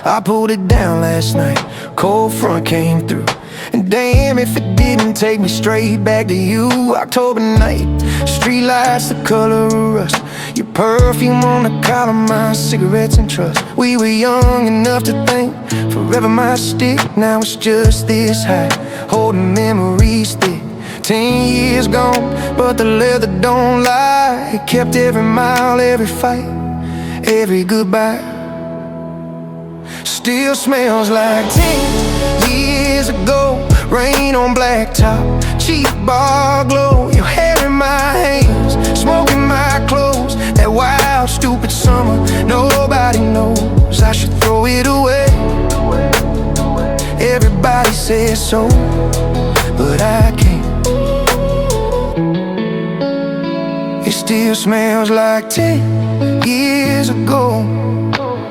I pulled it down last night, cold front came through. And damn if it didn't take me straight back to you. October night, street lights the color of rust. Your perfume on the collar, my cigarettes and trust. We were young enough to think forever might stick. Now it's just this high, holding memories thick. 10 years gone, but the leather don't lie. It kept every mile, every fight, every goodbye. Still smells like 10 years ago. Rain on blacktop, cheap bar glow. Your hair in my hands, smoke in my clothes. That wild, stupid summer, nobody knows. I should throw it away. Everybody says so, but I can't. It still smells like 10 years ago.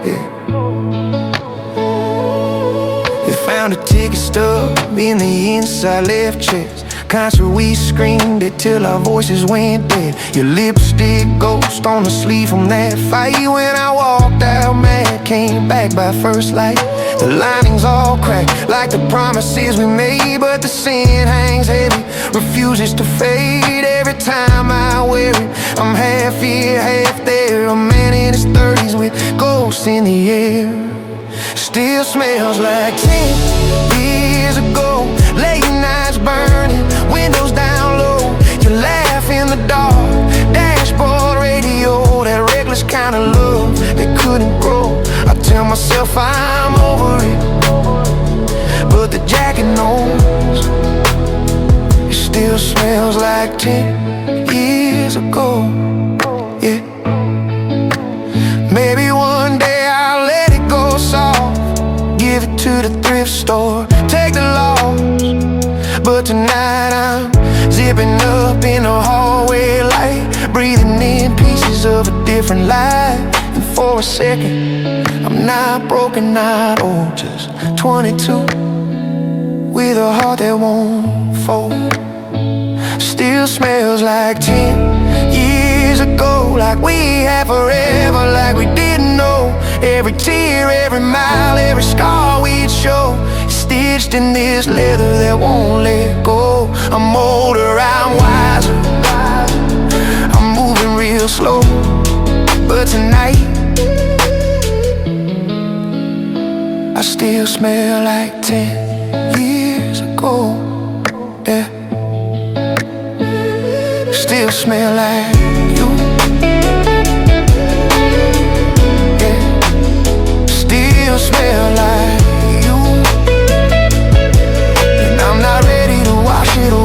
Yeah. They found a ticket stub in the inside left chest. Concert we screamed it till our voices went dead. Your lipstick ghost on the sleeve from that fight. When I walked out mad, came back by first light. The lining's all cracked like the promises we made, but the sin hangs heavy, refuses to fade. Every time I wear it, I'm half here, half there. A man in his 30s with ghosts in the air. Still smells like 10 years ago. Late nights burning, windows down low. You laugh in the dark, dashboard radio. That reckless kind of love that couldn't grow. I tell myself I'm over it, but the jacket knows it still smells like 10 years ago. Yeah. Maybe one day I'll let it go soft, give it to the thrift store, take the loss. But tonight I'm zipping up in the hallway light, breathing in pieces of a different life. And for a second I'm not broken, not old, just 22 with a heart that won't fold. Still smells like 10 years ago, like we had forever, like we didn't know. Every tear, every mile, every scar we'd show, stitched in this leather that won't let go. I'm older, I'm wiser, I'm moving real slow. But tonight I still smell like 10 years ago. Yeah. Still smell like you. Yeah. Still smell like you. And I'm not ready to wash it away.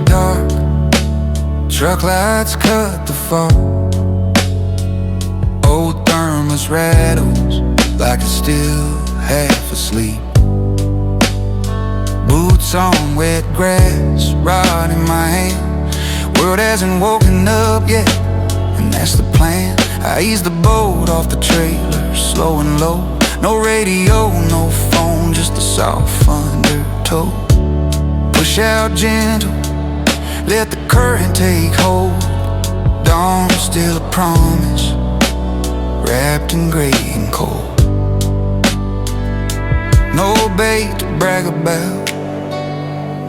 Dark, truck lights cut the fog. Old thermos rattles like it's still half asleep. Boots on wet grass, rod in my hand. World hasn't woken up yet, and that's the plan. I ease the boat off the trailer, slow and low. No radio, no phone, just a soft undertow. Push out gentle, let the current take hold. Dawn still a promise, wrapped in gray and cold. No bait to brag about,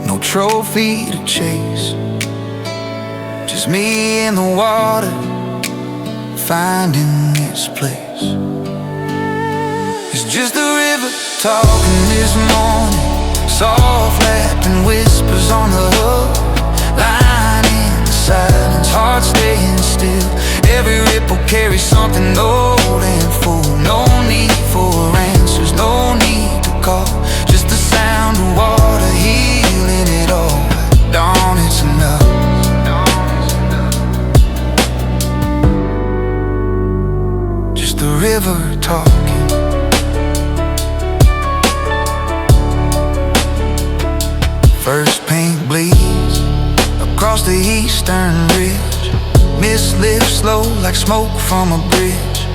no trophy to chase. Just me in the water, finding its place. It's just the river talking this morning, soft lapping whispers on the hook. Lying in the silence, heart staying still. Every ripple carries something old and full. No need for answers, no need to call, just the sound of water healing it all. Dawn, it's enough. Just the river talking. First paint bleeds across the eastern ridge. Mist lifts slow like smoke from a bridge.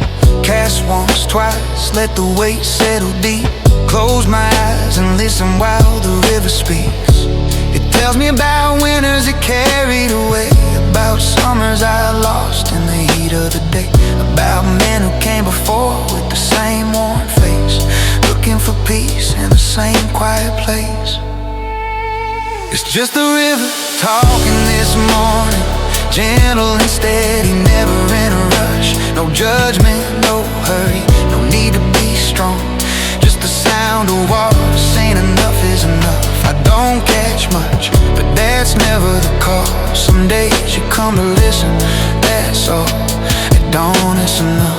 Cast once, twice, let the weight settle deep. Close my eyes and listen while the river speaks. It tells me about winters it carried away, about summers I lost in the heat of the day, about men who came before with the same worn face, looking for peace in the same quiet place. It's just the river talking this morning, gentle and steady, never in a rush. No judgment, no hurry, no need to be strong. Just the sound of water saying enough is enough. I don't catch much, but that's never the call. Some days you come to listen, that's all. At dawn it's enough.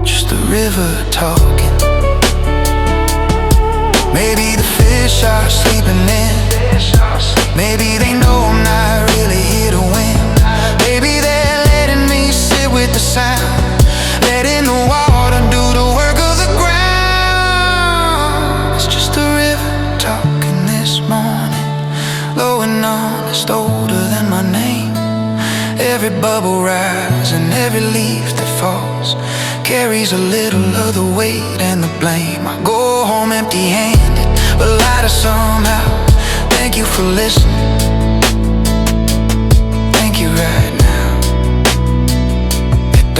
Just the river talking. Maybe the fish are sleeping in. Maybe they know I'm not really here to win. Maybe they're letting me sit with the sound, letting the water do the work of the ground. It's just a river talking this morning, low and honest, older than my name. Every bubble rises and every leaf that falls carries a little of the weight and the blame. I go home empty-handed, but lighter somehow. Thank you for listening. Thank you right now. At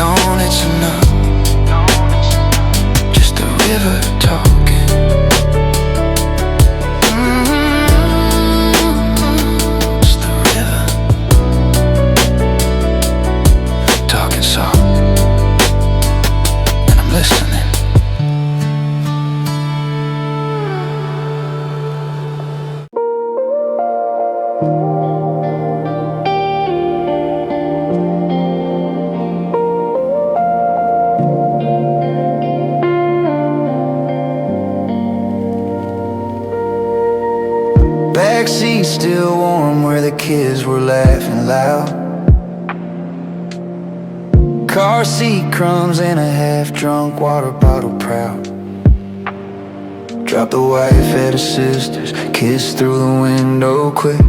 loud. Car seat crumbs and a half-drunk water bottle proud. Drop the wife at her sister's, kiss through the window quick.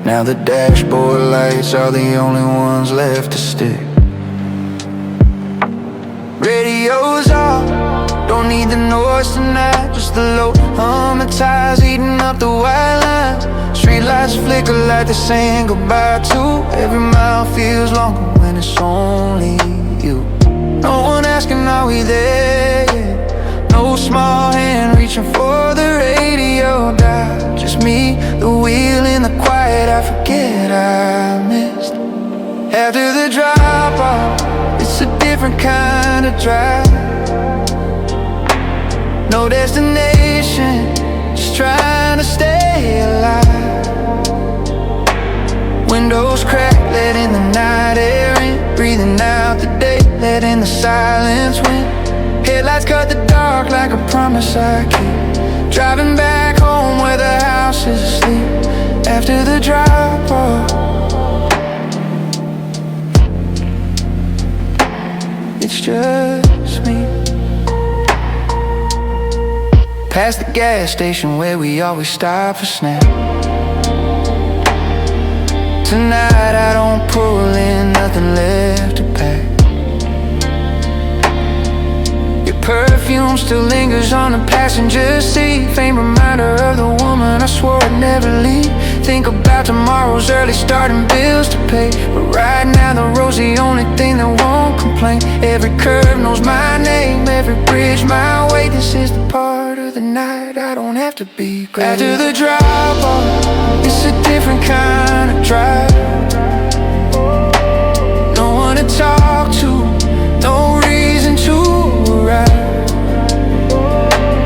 Now the dashboard lights are the only ones left to stick. Radio's off, don't need the noise tonight, just the low hum of tires eating up the white lines. Streetlights flicker like they're saying goodbye to. Every mile feels longer when it's only you. No one asking, are we there yet? No small hand reaching for the radio dial. Just me, the wheel in the quiet I forget I missed. After the drop off, it's a different kind of drive. No destination, just trying to stay alive. Windows crack, letting the night air in. Breathing out the day, letting the silence win. Headlights cut the dark like a promise I keep. Driving back home where the house is asleep. After the drop off, it's just me. Past the gas station where we always stop for snacks. Tonight I don't pull in, nothing left to pack. Your perfume still lingers on the passenger seat. Faint reminder of the woman I swore I'd never leave. Think about tomorrow's early starting bills to pay, but right now the road's the only thing that won't complain. Every curve knows my name, every bridge my way. This is the part of the night I don't have to be great. After the drop off, it's a different kind of drive. No one to talk to, no reason to arrive.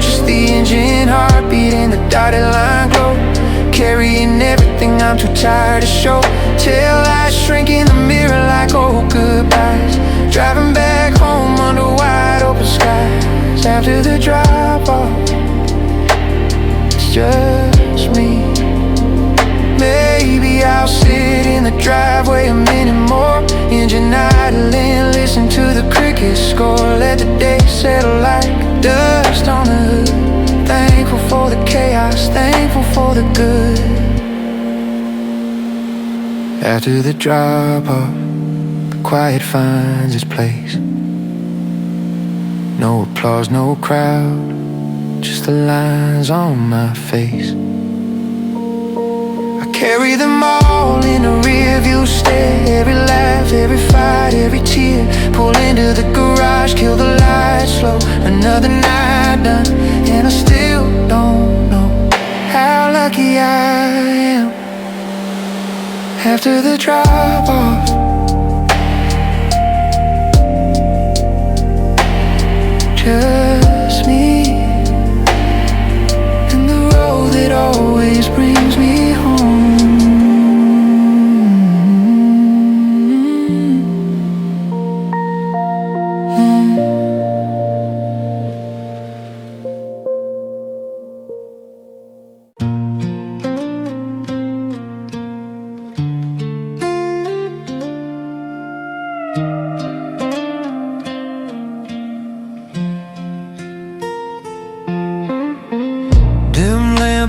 Just the engine heartbeat and the dotted line glow, carrying everything I'm too tired to show. Tail lights shrink in the mirror like old goodbyes. Driving back home under wide open skies. After the drop off, it's just me. Maybe I'll sit in the driveway a minute more. Engine idling, listen to the crickets score. Let the day settle like dust on the hood. Thankful for the chaos, thankful for the good. After the drop off, the quiet finds its place. No applause, no crowd, just the lines on my face. I carry them all in a rear view stare. Every laugh, every fight, every tear. Pull into the garage, kill the lights slow. Another night done, and I still don't know how lucky I am. After the drop off, just me and the road that always brings me home.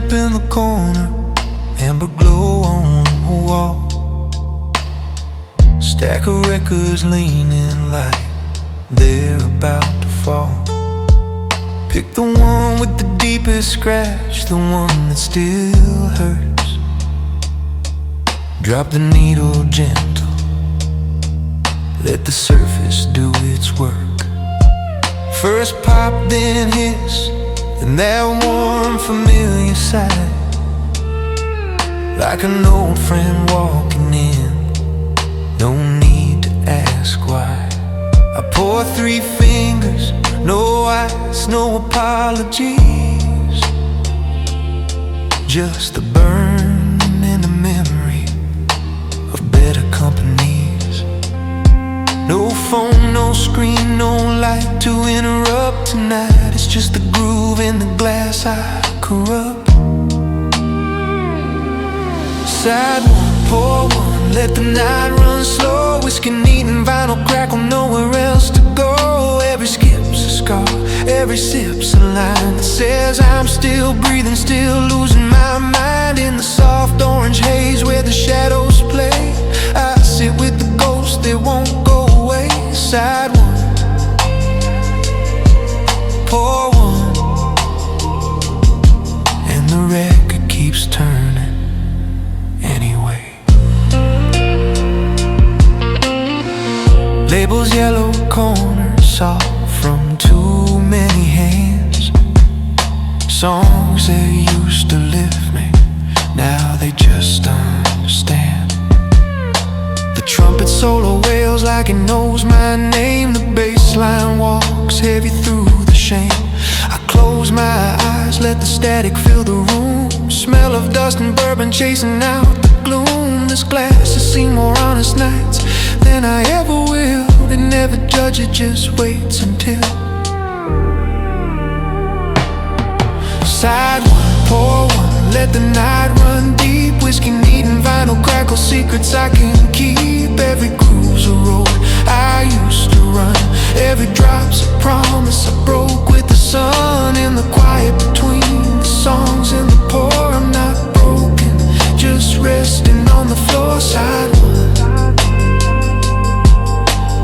In the corner, amber glow on the wall. Stack of records leaning like they're about to fall. Pick the one with the deepest scratch, the one that still hurts. Drop the needle gentle, let the surface do its work. First pop, then hiss, and that warm, familiar sight, like an old friend walking in. No need to ask why. I pour 3 fingers, no ice, no apologies. Just the burn and the memory of better companies. No phone, no screen, no light to interrupt tonight. It's just the groove in the glass I corrupt. Sad one, poor one, let the night run slow. Whiskey needing vinyl crackle, nowhere else to go. Every skip's a scar, every sip's a line that says I'm still breathing, still losing my mind. In the soft orange haze where the shadows play, I sit with the ghosts that won't go away. Sad one, poor one, and the record keeps turning anyway. Labels yellow, corners soft from too many hands. Songs that used to lift me, now they just understand. The trumpet solo wails like it knows my name. The bass line walks heavy through the shame. I close my eyes, let the static fill the room. Smell of dust and bourbon chasing out the gloom. This glass has seen more honest nights than I ever will. It never judges, just waits until. Sad one, poor one, let the night run deep. Whiskey needing vinyl crackle, secrets I can keep. Every groove's a road I used to run. Every drop's a promise I broke with the sun. In the quiet between the songs and the pour, I'm not broken, just resting on the floor. Side one,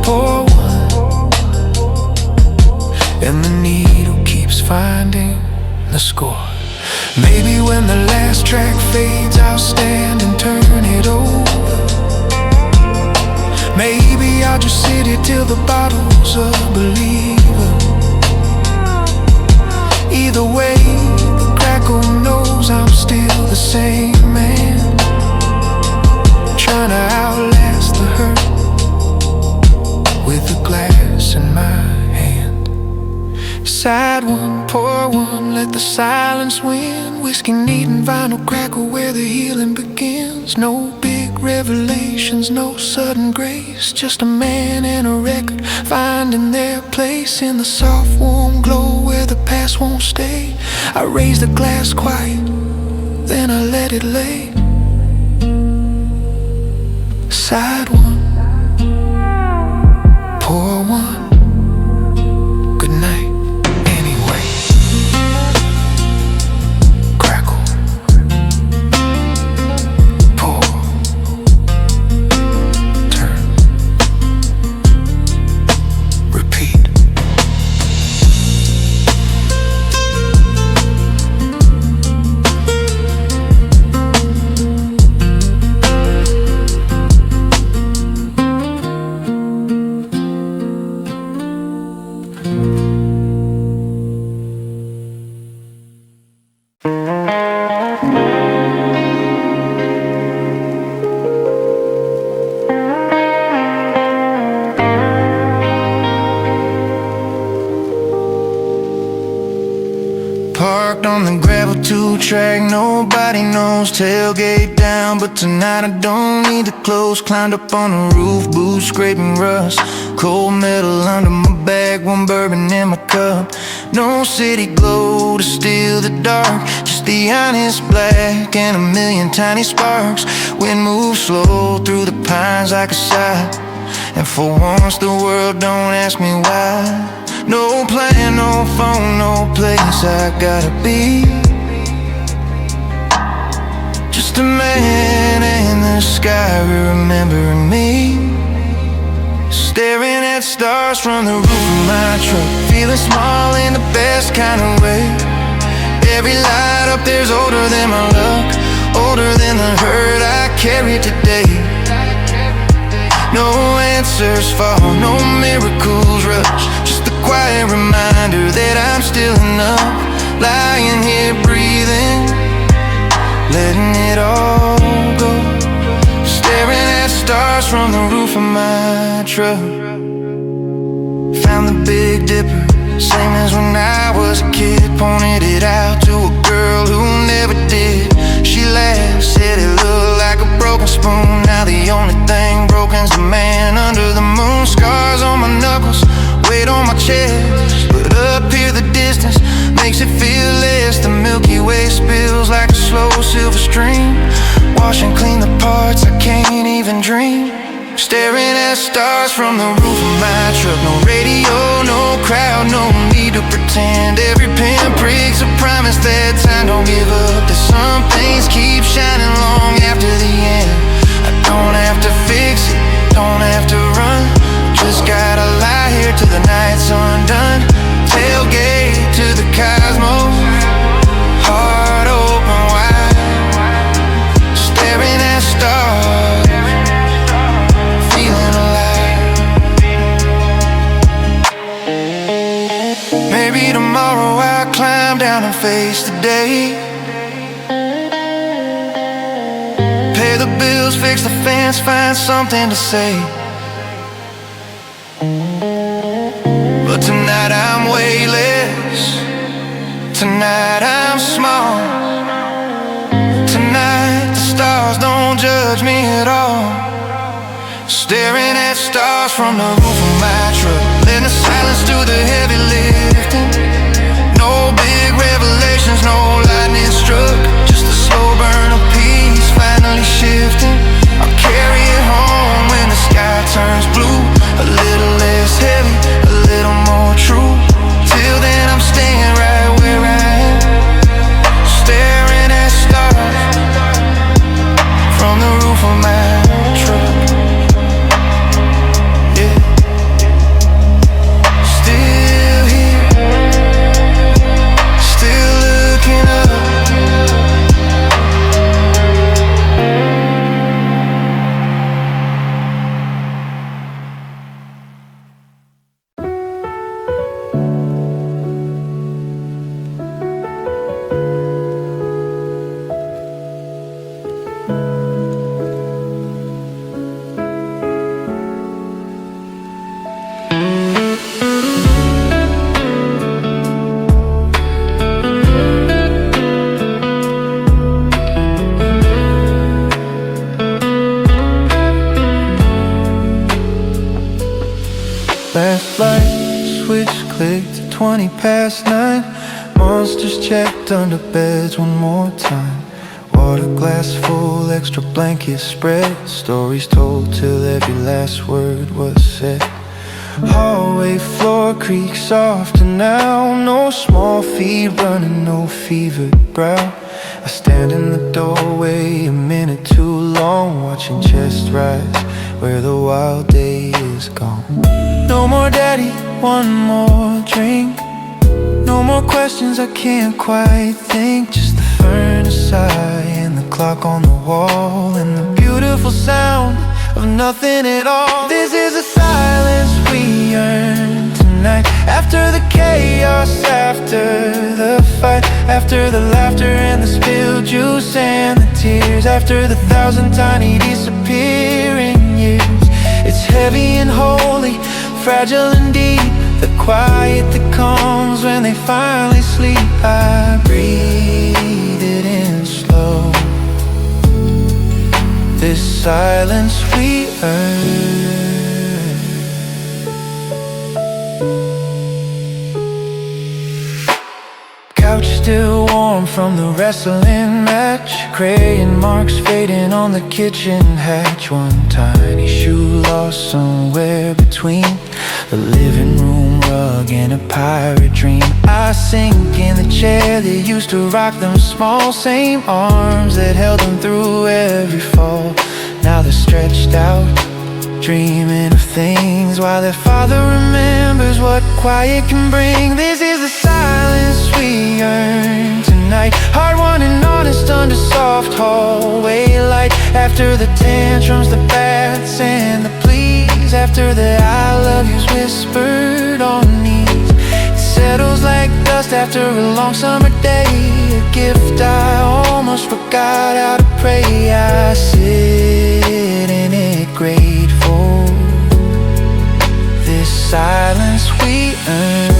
poor one, and the needle keeps finding the score. Maybe when the last track fades, I'll stand and turn it over. Maybe I'll just sit here till the bottle's a believer. Either way, the crackle knows I'm still the same man, trying to outlast the hurt with a glass in my hand. Sad one, poor one, let the silence win. Whiskey needing vinyl crackle where the healing begins. No big revelations, no sudden grace, just a man and a record finding their place in the soft warm glow where the past won't stay. I raise the glass quiet, then I let it lay. Sad one, poor one, good night anyway. Crackle, pour, turn, repeat. Parked on the gravel two-track, nobody knows, tailgate down, but tonight I don't need the clothes. Climbed up on the roof, boots scraping rust, cold metal under my bag, one bourbon in my cup. No city glow to steal the dark, just the honest black and a million tiny sparks. Wind moves slow through the pines like a sigh, and for once the world don't ask me why. No plan, no phone, no place I gotta be. Just a man in the sky remembering me. Staring at stars from the roof of my truck, feeling small in the best kind of way. Every light up there's older than my luck, older than the hurt I carry today. No answers fall, no miracles rush, just a quiet reminder that I'm still enough. Lying here breathing, letting it all go. Staring at stars from the roof of my truck. Found the Big Dipper, same as when I was a kid. Pointed it out to a girl who never did. She laughed, said it looked like a broken spoon. Now the only thing broken's the man under the moon. Scars on my knuckles, weight on my chest, but up here the distance makes it feel less. The Milky Way spills like a slow silver stream. wash and clean the parts I can't even dream. Staring at stars from the roof of my truck. No radio, no crowd, no need to pretend. Every pinprick's a promise that time don't give up. That some things keep shining long after the end. I don't have to fix it, don't have to run. Just gotta lie here till the night's undone. Tailgate to the cosmos, heart open wide, staring at stars, feeling alive. Maybe tomorrow I'll climb down and face the day. Pay the bills, fix the fence, find something to say. But tonight I'm weightless. Tonight I'm small. Tonight the stars don't judge me at all. Staring at stars from the roof of my truck. Letting the silence do the heavy lifting. No big revelations, no lightning struck. Just a slow burn of peace finally shifting. I'll carry it home when the sky turns blue. A little less heavy, a little more true. Till then I'm staying right where I am, staring at stars from the roof of my truck. Yeah. Still here, still looking up. Last light switch clicked to 20 past 9. Monsters checked under beds one more time. Water glass full, extra blankets spread. Stories told till every last word was said. Hallway floor creaks softer now. No small feet running, no fevered brow. I stand in the doorway a minute too long, watching chest rise where the wild day is gone. No more daddy, one more drink. No more questions, I can't quite think. Just the furnace sigh and the clock on the wall, and the beautiful sound of nothing at all. This is the silence we earn tonight. After the chaos, after the fight, after the laughter and the spilled juice and the tears, after the 1,000 tiny disappearing years. It's heavy and holy, fragile and deep, the quiet that comes when they finally sleep. I breathe it in slow, this silence we earn. Couch still warm from the wrestling match, crayon marks fading on the kitchen hatch. One tiny shoe lost somewhere between the living room rug and a pirate dream. I sink in the chair that used to rock them small, same arms that held them through every fall. Now they're stretched out, dreaming of things, while their father remembers what quiet can bring. This is the silence we earn tonight, hard-won and honest under soft hallway light. After the tantrums, the bats and the pleas, after the I love yous whispered on knees, it settles like dust after a long summer day, a gift I almost forgot how to pray. I sit in it grateful, this silence we earn.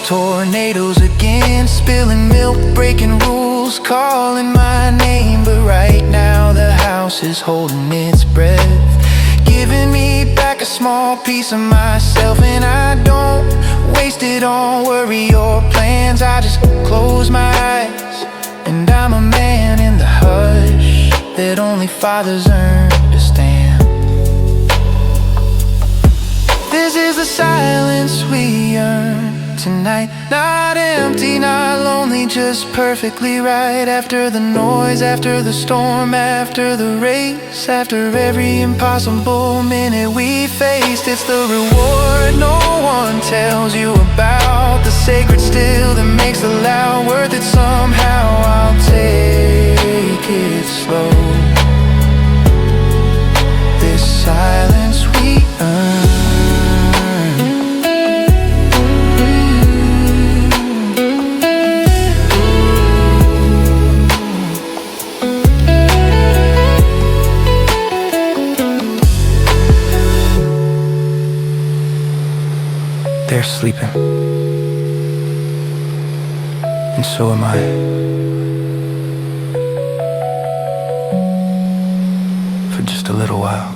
Tornadoes again, spilling milk, breaking rules. echoes calling my name, but right now the house is holding its breath, giving me back a small piece of myself. And I don't waste it on worry or plans, I just close my eyes, and I'm a man in the hush that only fathers understand. This is the silence we earn tonight, not empty, not lonely, just perfectly right. After the noise, after the storm, after the race, after every impossible minute we faced, it's the reward no one tells you about, the sacred still that makes the loud worth it somehow. I'll take it slow, this silence we earn. They're sleeping, and so am I. For just a little while.